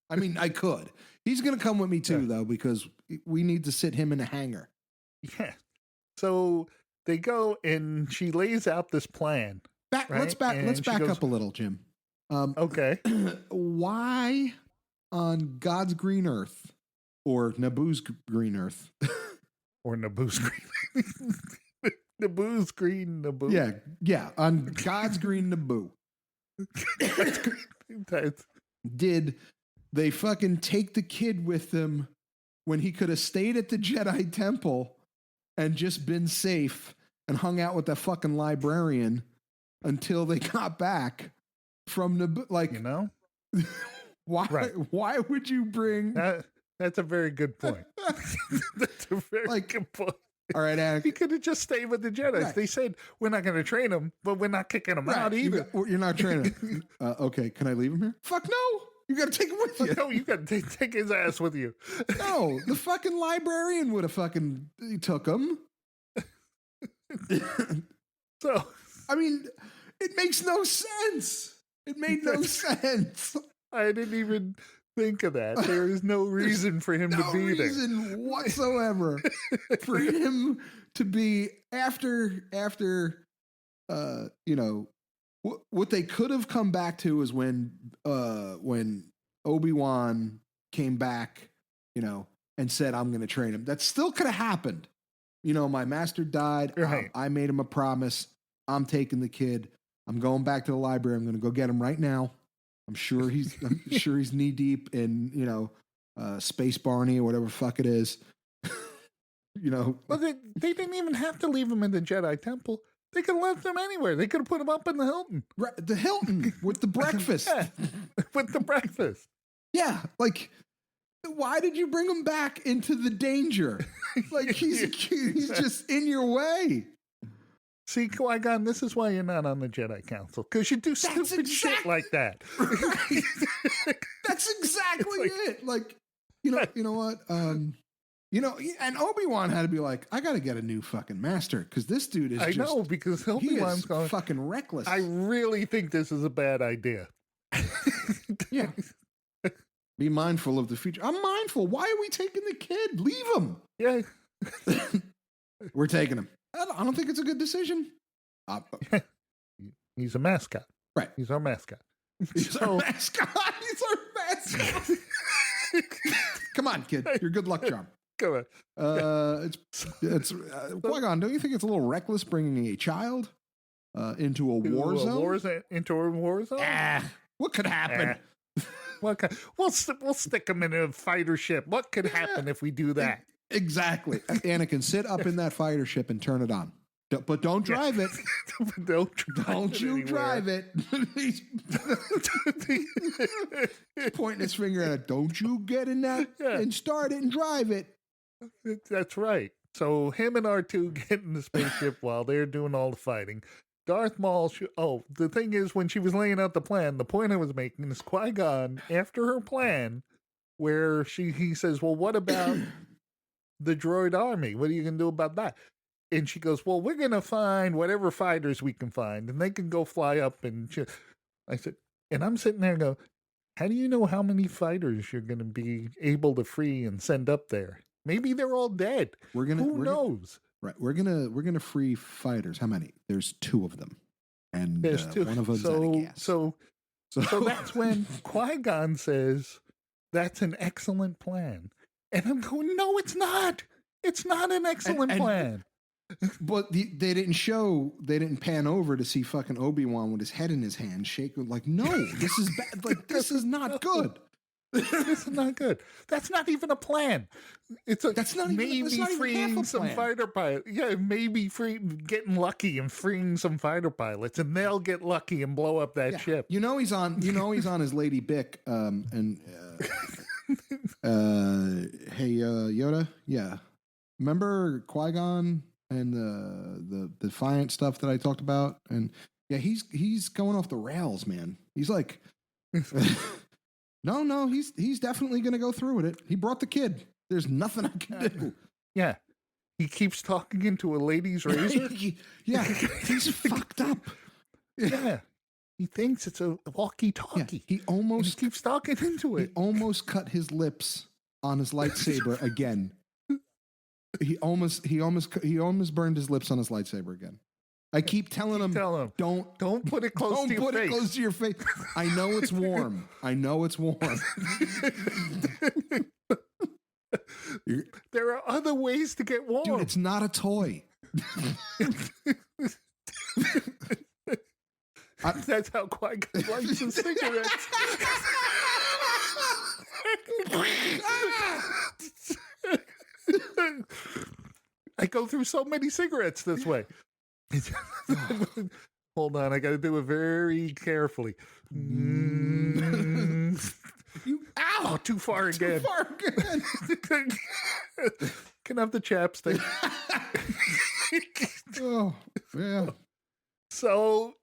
I mean, I could. He's going to come with me too, though, because we need to sit him in a hangar. Yeah. So they go and she lays out this plan. Let's back up a little, Jim. Okay. Why on God's green earth or Naboo's green earth? Or Naboo's green. Naboo's green Naboo. Yeah. On God's green Naboo. Did they fucking take the kid with them when he could have stayed at the Jedi Temple and just been safe and hung out with that fucking librarian until they got back from Naboo? Like, why would you bring that's a very good point. That's a very good point. All right, Anakin. He could have just stayed with the Jedi. Right. They said, we're not going to train him, but we're not kicking him out either. You're not training him. Okay, can I leave him here? Fuck no. You got to take him with you. No, you got to take his ass with you. No, the fucking librarian would have fucking took him. So, I mean, it makes no sense. It made no sense. I didn't even think of that. There is no reason for him to be there. No reason whatsoever for him to be after what they could have come back to is when Obi-Wan came back, and said, I'm going to train him. That still could have happened. My master died. Right. I made him a promise. I'm taking the kid. I'm going back to the library. I'm going to go get him right now. I'm sure he's knee deep in, Space Barney or whatever fuck it is. Well, they didn't even have to leave him in the Jedi Temple. They could have left him anywhere. They could have put him up in the Hilton. Right, the Hilton with the breakfast. Yeah, with the breakfast. Yeah, like, why did you bring him back into the danger? Like, he's just in your way. See, Qui-Gon, this is why you're not on the Jedi Council, because you do stupid shit like that. Right. That's exactly it. Like, you know what? And Obi-Wan had to be like, I got to get a new fucking master, because this dude is because Obi-Wan's going fucking reckless. I really think this is a bad idea. Yeah. Be mindful of the future. I'm mindful. Why are we taking the kid? Leave him. Yeah. We're taking him. I don't think it's a good decision. He's a mascot. Right. He's our mascot. He's our mascot. He's our mascot. Come on, kid. You're good luck charm. Come on. It's Qui-Gon, don't you think it's a little reckless bringing a child into a war zone? Into a war zone? What could happen? We'll stick him in a fighter ship. What could happen if we do that? Exactly. Anakin, sit up in that fighter ship and turn it on. But don't drive it. Don't you drive it. He's pointing his finger at it. Don't you get in that and start it and drive it. That's right. So him and R2 get in the spaceship while they're doing all the fighting. Darth Maul, the thing is, when she was laying out the plan, the point I was making is Qui-Gon, after her plan, where he says, well, what about the droid army. What are you going to do about that? And she goes, well, we're going to find whatever fighters we can find, and they can go fly up. And I said, and I'm sitting there and go, how do you know how many fighters you're going to be able to free and send up there? Maybe they're all dead. Who knows? Right. We're gonna free fighters. How many? There's 2 of them, and There's 2. one of them's out of gas. So that's when Qui-Gon says, that's an excellent plan. And I'm going, no, it's not. It's not an excellent plan. But they didn't pan over to see fucking Obi-Wan with his head in his hand, shaking like, no, this is bad. Like, this is not good. This is not good. That's not even a plan. That's not even freeing some fighter pilots. Yeah, maybe getting lucky and freeing some fighter pilots, and they'll get lucky and blow up that ship. He's on his Lady Bick. Hey, Yoda. Yeah, remember Qui-Gon and the Defiant stuff that I talked about, and yeah, he's going off the rails, man. He's like. No, he's definitely going to go through with it. He brought the kid. There's nothing I can do. Yeah. He keeps talking into a lady's razor. Yeah, he's fucked up. Yeah. He thinks it's a walkie-talkie. Yeah, he almost keeps talking into it. He almost cut his lips on his lightsaber again. He almost burned his lips on his lightsaber again. I keep telling him, don't put it close to your face. Don't put it close to your face. I know it's warm. There are other ways to get warm. Dude, it's not a toy. That's how Qui-Gon likes his cigarettes. I go through so many cigarettes this way. Hold on, I got to do it very carefully. Ow! Too far again. Can I have the chapstick? Oh, yeah. So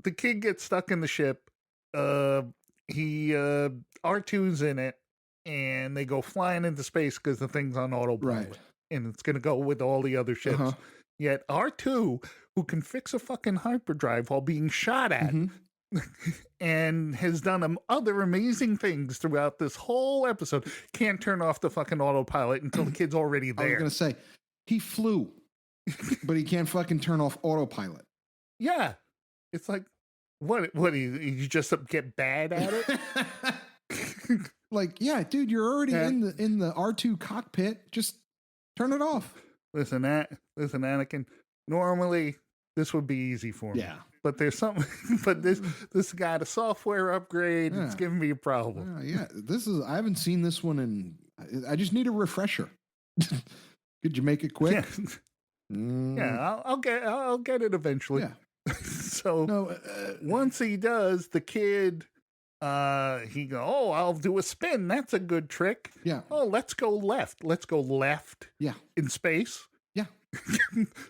the kid gets stuck in the ship. R2's in it, and they go flying into space because the thing's on autopilot. Right. And it's going to go with all the other ships. Uh-huh. Yet R2, who can fix a fucking hyperdrive while being shot at, and has done other amazing things throughout this whole episode, can't turn off the fucking autopilot until the kid's already there. I was going to say, he flew, but he can't fucking turn off autopilot. Yeah. It's like, what, you just get bad at it? Like, yeah, dude, you're already in the R2 cockpit. Just turn it off. Listen, Anakin. Normally, this would be easy for me. Yeah, but there's something. But this got a software upgrade. Yeah. It's giving me a problem. Yeah, I haven't seen this one, and I just need a refresher. Could you make it quick? Yeah, I'll get it eventually. Yeah. So once he does, the kid. He go, oh, I'll do a spin. That's a good trick. Yeah. Oh, let's go left. Yeah. In space. Yeah.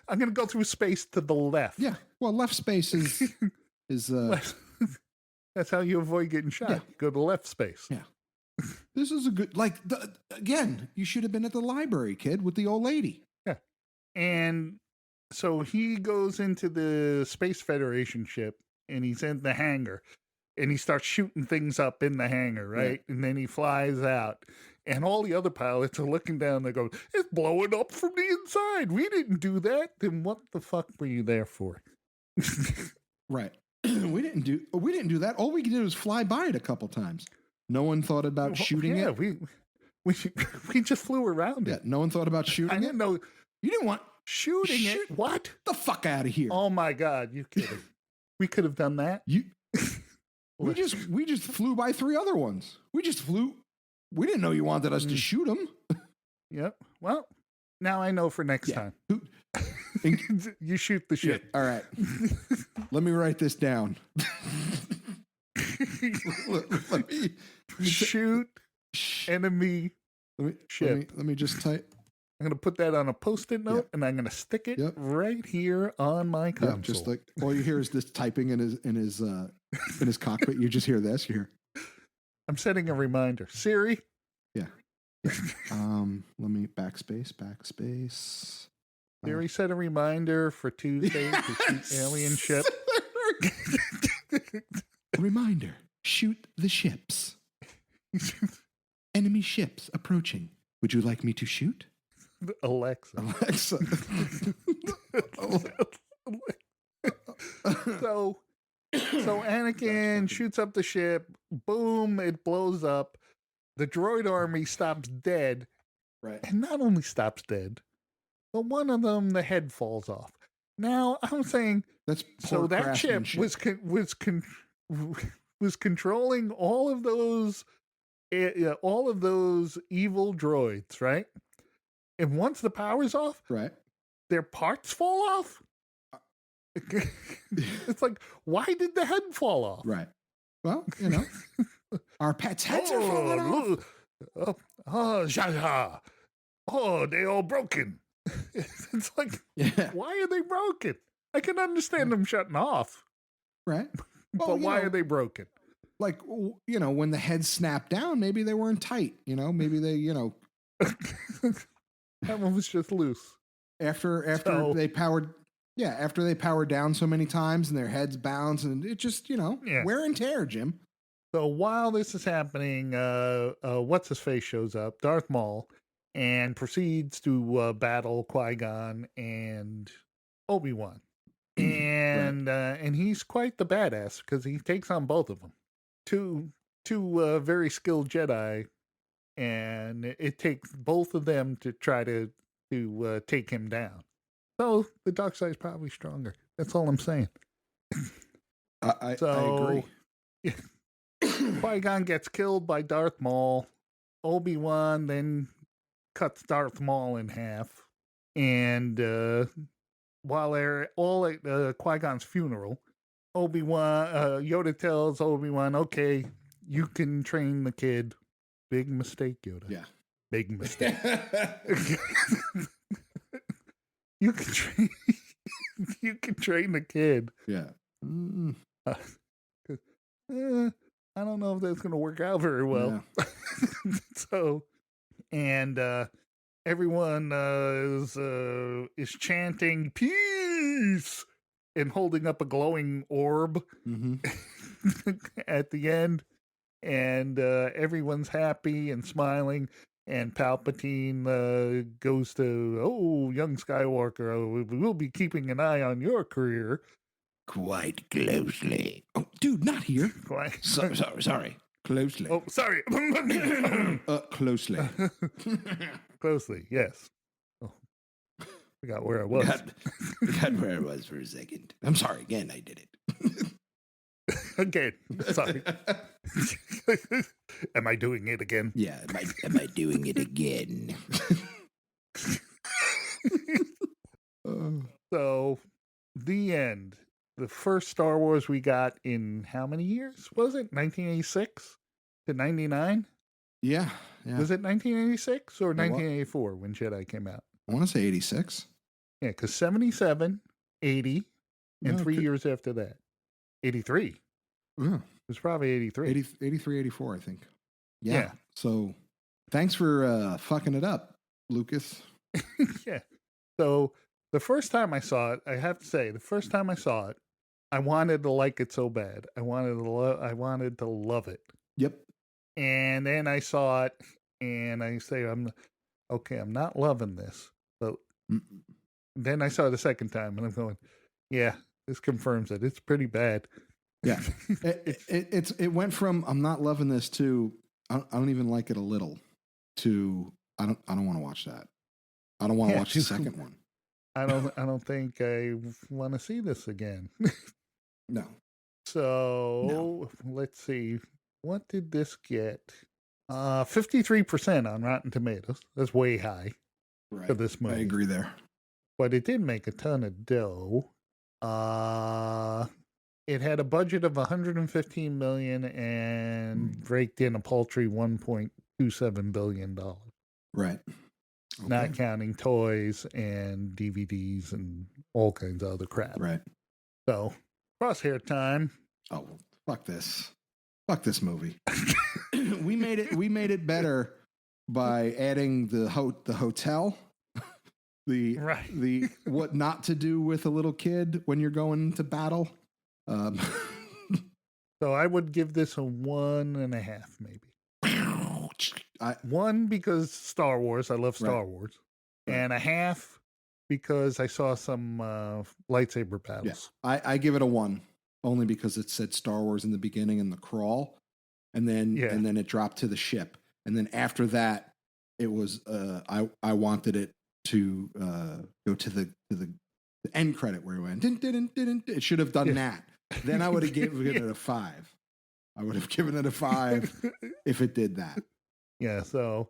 I'm going to go through space to the left. Yeah. Well, left space is that's how you avoid getting shot. Yeah. You go to left space. Yeah. This is a good, again, you should have been at the library, kid, with the old lady. Yeah. And so he goes into the Space Federation ship, and he's in the hangar. And he starts shooting things up in the hangar, right? Yeah. And then he flies out. And all the other pilots are looking down. They go, it's blowing up from the inside. We didn't do that. Then what the fuck were you there for? Right. We didn't do that. All we did was fly by it a couple times. No one thought about shooting it. We just flew around it. No one thought about shooting it. I didn't know. You didn't want shooting it. What? The fuck out of here. Oh my God. You kidding. We could have done that. We just flew by 3 other ones. We just flew. We didn't know you wanted us to shoot them. Yep. Well, now I know for next time. You shoot the shit. Yeah. All right. Let me write this down. let me shoot enemy ship. Let me just type. I'm going to put that on a Post-it note, and I'm going to stick it right here on my console. Yeah, just like all you hear is this typing in his cockpit. You just hear this here. I'm setting a reminder. Siri. Yeah. Let me backspace. Siri set a reminder for Tuesday to shoot alien ship. Reminder: shoot the ships. Enemy ships approaching. Would you like me to shoot? Alexa. So Anakin shoots up the ship. Boom! It blows up. The droid army stops dead, Right. and not only stops dead, but one of them, the head falls off. Now I'm saying, That's so that ship craftsmanship. was controlling all of those evil droids, right? And once the power's off, right. their parts fall off. It's like, why did the head fall off? Right. Well, our pets' heads are falling off. Zha Zha. Oh, they all broken. It's like, why are they broken? I can understand them shutting off, right? But Well, why are they broken? Like, when the heads snapped down, maybe they weren't tight. Maybe they, That one was just loose. after they powered. Yeah, after they powered down so many times and their heads bounce, and it just, wear and tear, Jim. So while this is happening, what's his face shows up, Darth Maul, and proceeds to battle Qui-Gon and Obi-Wan, and and he's quite the badass because he takes on both of them, two very skilled Jedi, and it takes both of them to try to take him down. So the dark side's probably stronger. That's all I'm saying. I agree. Qui-Gon gets killed by Darth Maul. Obi-Wan then cuts Darth Maul in half. And while they're all at Qui-Gon's funeral, Yoda tells Obi-Wan, okay, you can train the kid. Big mistake, Yoda. Yeah. Big mistake. You can train the kid. Yeah. I don't know if that's going to work out very well. Yeah. So, and everyone is chanting peace and holding up a glowing orb at the end, and everyone's happy and smiling. And Palpatine goes to, young Skywalker, we'll be keeping an eye on your career. Quite closely. Oh, dude, not here. Sorry. Closely. Oh, sorry. Closely. Closely, yes. Oh, forgot where I was. Forgot where I was for a second. I'm sorry. Again, I did it. Again. Sorry. Am I doing it again? Yeah. Am I doing it again? So, the end. The first Star Wars we got in how many years? Was it 1986 to 99? Yeah. Was it 1986 or 1984 when Jedi came out? I want to say 86. Yeah, because 77, 80, and 3 years after that. 83. Yeah. It was probably 83. 83, 84, I think. Yeah. So thanks for fucking it up, Lucas. Yeah. So the first time I saw it, I have to say, I wanted to like it so bad. I wanted to love it. Yep. And then I saw it, and I say, I'm not loving this. But then I saw it the second time, and I'm going, yeah, this confirms it. It's pretty bad. Yeah. It went from I'm not loving this to I don't even like it a little to I don't want to watch that. I don't want to watch the second one. I don't think I want to see this again. No. So let's see. What did this get? 53% on Rotten Tomatoes. That's way high for this movie. I agree there. But it did make a ton of dough. It had a budget of $115 million and raked in a paltry $1.27 billion. Right. Okay. Not counting toys and DVDs and all kinds of other crap. Right. So, crosshair time. Oh, fuck this movie. we made it better by adding the hotel, Right. the what not to do with a little kid when you're going into battle. Um, So I would give this a 1.5, maybe. 1 because Star Wars. I love Star Right. Wars. Right. And a half because I saw some lightsaber yeah, battles. I give it a 1 only because it said Star Wars in the beginning in the crawl, and then it dropped to the ship, and then after that it was I wanted it to go to the end credit where it went. It should have done that. Then I would have given it a 5. I would have given it a 5 if it did that. Yeah, so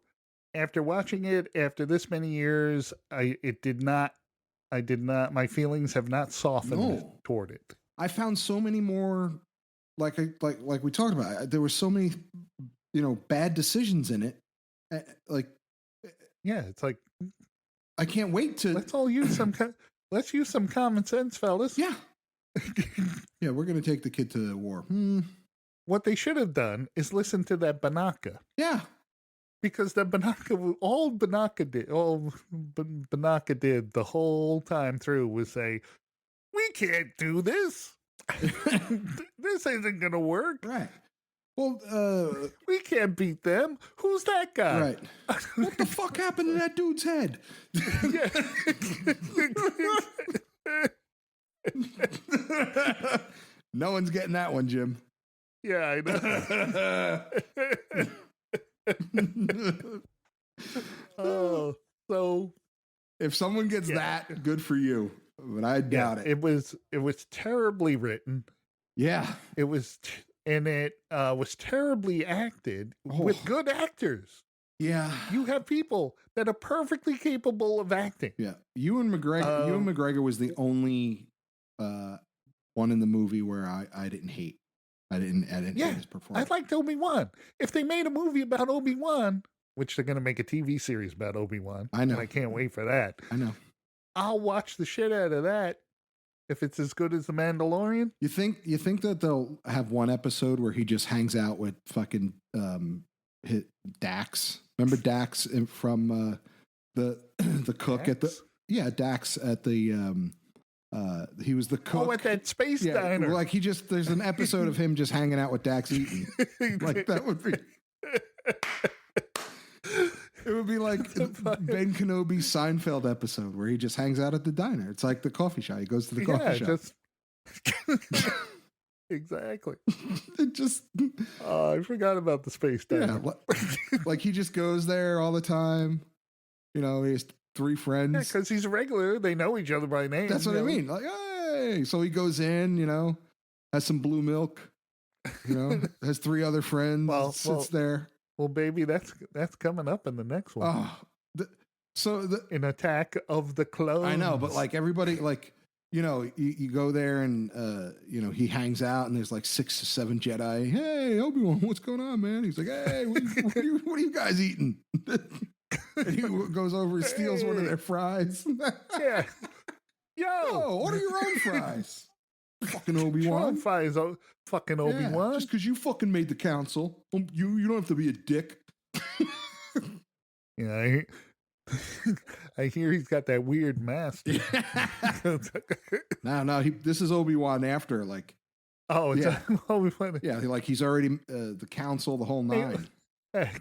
after watching it after this many years, my feelings have not softened toward it. I found so many more like we talked about. There were so many bad decisions in it. Yeah, it's like I can't wait to let's all use some let's use some common sense, fellas. Yeah. Yeah, we're going to take the kid to the war. What they should have done is listen to that Banaka. Yeah. Because the Banaka, all Banaka did the whole time through was say, "We can't do this. This isn't going to work. Right. Well, we can't beat them. Who's that guy? Right. What the fuck happened to that dude's head?" No one's getting that one, Jim. Yeah, I know. Oh, so if someone gets that, good for you. But I doubt it. It was terribly written. Yeah, it was, and it was terribly acted with good actors. Yeah, you have people that are perfectly capable of acting. Yeah, Ewan McGregor was the only one in the movie where I didn't hate. I didn't hate his performance. I liked Obi-Wan. If they made a movie about Obi-Wan, which they're going to make a TV series about Obi-Wan, I know. And I can't wait for that. I know. I'll watch the shit out of that if it's as good as The Mandalorian. You think that they'll have one episode where he just hangs out with fucking Dax? Remember Dax from the cook Dax? Dax at the he was the cook. Oh, at that space diner. Like there's an episode of him just hanging out with Dax eating. Like that would be. It would be like Ben Kenobi's Seinfeld episode where he just hangs out at the diner. It's like the coffee shop. He goes to the coffee shop. Exactly. It just. I forgot about the space diner. Yeah, like he just goes there all the time. He has 3 friends. Yeah, because he's a regular. They know each other by name. That's what I mean. Like, hey. So he goes in, has some blue milk, has 3 other friends, sits there. Well, baby, that's coming up in the next one. Oh, an Attack of the Clones. I know, but like everybody, like, you go there and, he hangs out and there's like 6 or 7 Jedi. Hey, Obi-Wan, what's going on, man? He's like, hey, what are you guys eating? And he goes over and steals one of their fries. Yeah. Yo, order your own fries. Fucking Obi-Wan. Fries, fucking Obi-Wan. Just because you fucking made the council, you don't have to be a dick. Yeah, I hear he's got that weird mask. No, this is Obi-Wan after, like. Oh, it's Obi-Wan. Yeah, like he's already the council, the whole 9.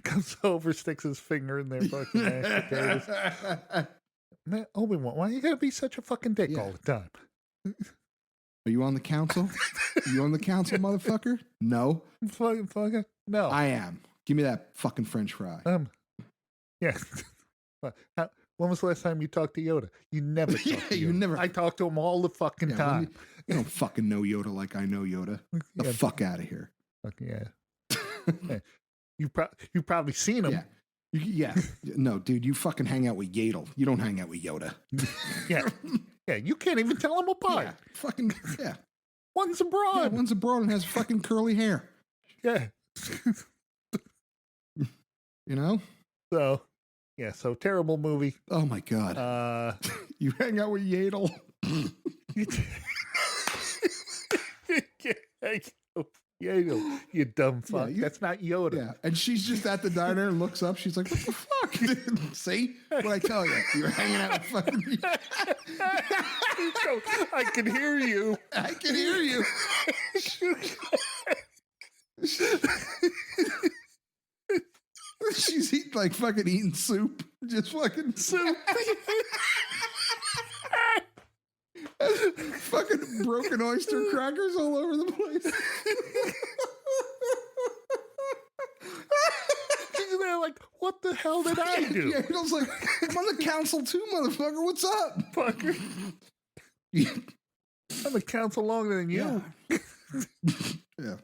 Comes over, sticks his finger in their fucking mashed potatoes. Man, Obi-Wan, why you gotta be such a fucking dick all the time? Are you on the council? You on the council, motherfucker? No. Fucking no. I am. Give me that fucking French fry. Yeah. When was the last time you talked to Yoda? You never talked to Yoda. You never. I talk to him all the fucking time. You don't fucking know Yoda like I know Yoda. The fuck out of here. Yeah. You've probably seen him. Yeah. No, dude, you fucking hang out with Yaddle. You don't hang out with Yoda. Yeah. Yeah, you can't even tell them apart. Yeah. Fucking, yeah. One's a broad. Yeah, one's a broad and has fucking curly hair. Yeah. So terrible movie. Oh my God. You hang out with Yaddle. Yodel, you dumb fuck. you- That's not Yoda. Yeah, and she's just at the diner and looks up. She's like, "What the fuck?" See what I tell you? You're hanging out with fucking. I can hear you. I can hear you. She's like fucking eating soup, just fucking Soup. fucking broken oyster crackers all over the place. They're like, what the hell did I do? Yeah, I was like, I'm on the council too, motherfucker. What's up? Fucker. I'm a council longer than you. Yeah.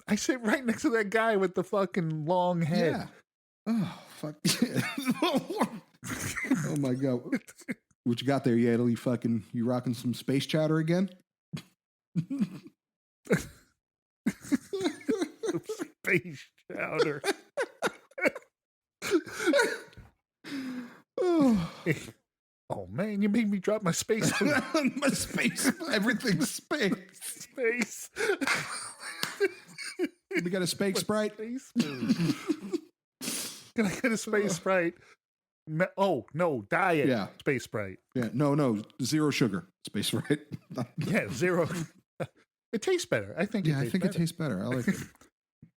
I sit right next to that guy with the fucking long head. Yeah. Oh, fuck. Oh, my God. What you got there, Yadel? You rocking some space chowder again? Space chowder. Oh. Oh, man, you made me drop my space food. My space. Everything's space. Space. We got a space Sprite. Space food. Can I get a Space Sprite? Oh, no, diet Yeah. Space Sprite. Yeah. No. Zero sugar. Space Sprite. Yeah, zero. It tastes better. I think. Yeah, I think it tastes better. I like it.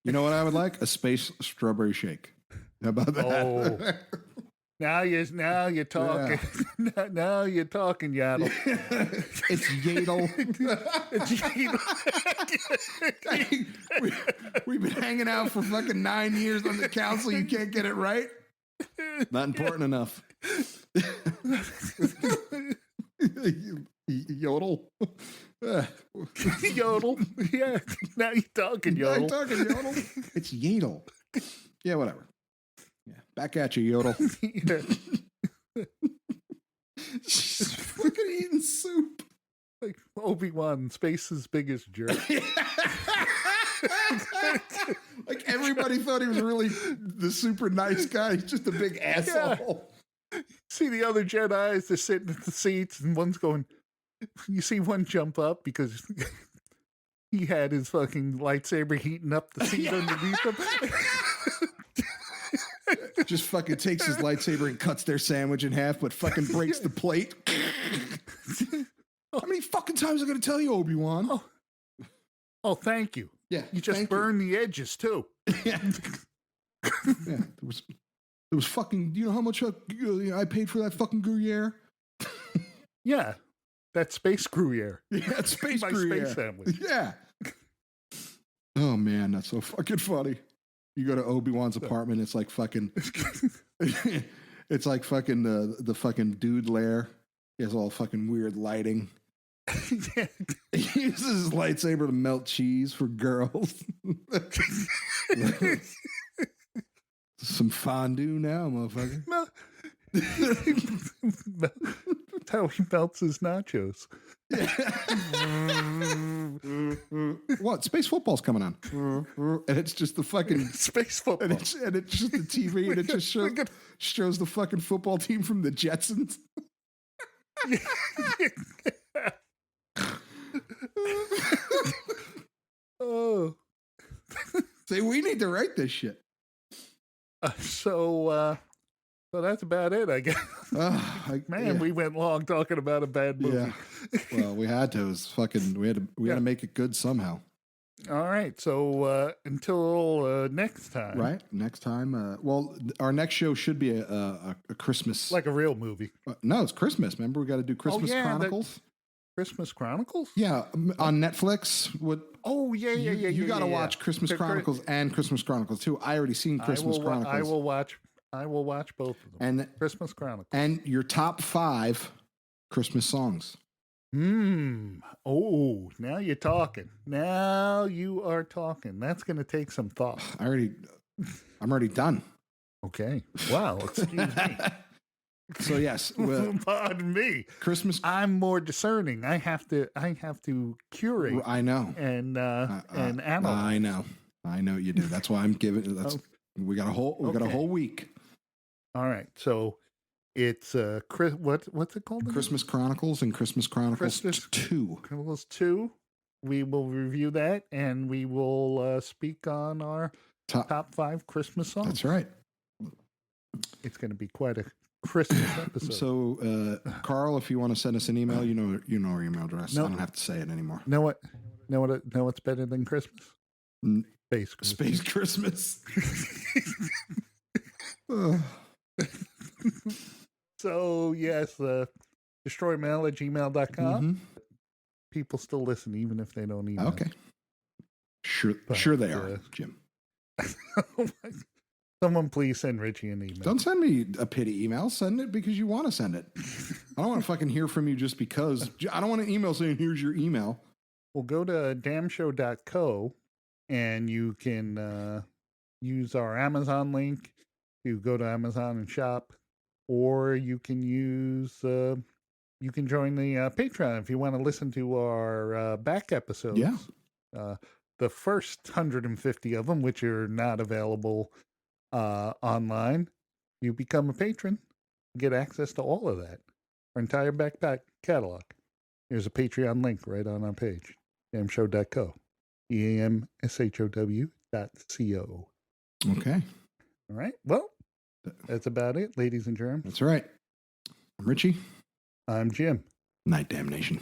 You know what I would like? A space strawberry shake. How about that? Oh. Now you're talking. Now you're talking, Yaddle. It's Yadel. It's We've been hanging out for fucking 9 years on the council. You can't get it right? Not important enough. Yodel. Yodel. Yeah. Now you're talking, Yodel. I'm talking Yodel. It's Yadel. Yeah, whatever. Yeah, back at you, Yodel. Yeah. She's fucking eating soup. Like Obi-Wan, space's biggest jerk. Like everybody thought he was really the super nice guy. He's just a big asshole. See the other Jedis, they're sitting at the seats, and one's going, you see one jump up because he had his fucking lightsaber heating up the seat underneath him. Just fucking takes his lightsaber and cuts their sandwich in half, but fucking breaks the plate. How many fucking times am I going to tell you, Obi-Wan? Oh, thank you. Yeah, You just burned the edges, too. Yeah. Yeah, it was fucking. You know how much I paid for that fucking Gruyere? Yeah. That space Gruyere. Yeah, it's space My Gruyere. space sandwich. Yeah. Oh man, that's so fucking funny. You go to Obi-Wan's apartment, it's like fucking. It's like fucking the fucking dude lair. He has all fucking weird lighting. Yeah. He uses his lightsaber to melt cheese for girls. Some fondue now, motherfucker. That's how he melts his nachos. What? Space football's coming on. And it's just the fucking Space football. and it's just the TV and it just shows the fucking football team from the Jetsons. Oh. Say, we need to write this shit. So that's about it, I guess. Man, yeah. we went long talking about a bad movie. Yeah. Well, we had to. It was fucking. We had to make it good somehow. All right. So until next time, Right. Next time. Well, our next show should be a Christmas. like a real movie, No, it's Christmas. Remember, we got to do Christmas yeah, Chronicles. Christmas Chronicles. Yeah, on Netflix. Oh yeah. You got to watch Christmas They're Chronicles and Christmas Chronicles too. I already seen Christmas Chronicles. I will watch both of them. And Christmas Chronicles. and your top 5 Christmas songs. Oh, now you're talking. Now you are talking. That's going to take some thought. I'm already done. Okay. Wow. Excuse me. So yes, Pardon me. Christmas. I'm more discerning. I have to curate I know. and analyze. I know you do. That's why I'm giving. We got a whole week. All right. So it's what's it called? Christmas Chronicles and Christmas Chronicles 2. Chronicles 2. we will review that, and we will speak on our top 5 Christmas songs. That's right. It's going to be quite a Christmas episode. So, Carl, if you want to send us an email, you know our email address. No. I don't have to say it anymore. Know what's better than Christmas? Space Christmas. Space Christmas. Ugh. So, yes, destroymail@gmail.com. Mm-hmm. People still listen, even if they don't email. Okay. Sure they are, Jim. Someone please send Richie an email. Don't send me a pity email. Send it because you want to send it. I don't want to fucking hear from you just because. I don't want an email saying, here's your email. Well, go to damnshow.co and you can use our Amazon link to go to Amazon and shop, or you can use you can join the Patreon if you want to listen to our back episodes. Yeah. The first 150 of them, which are not available online. You become a patron, get access to all of that, our entire backpack catalog. There's a Patreon link right on our page, damshow.co, EAMSHOW.co. Okay. All right. Well, that's about it, ladies and germs. That's right. I'm Richie. I'm Jim. Night damnation.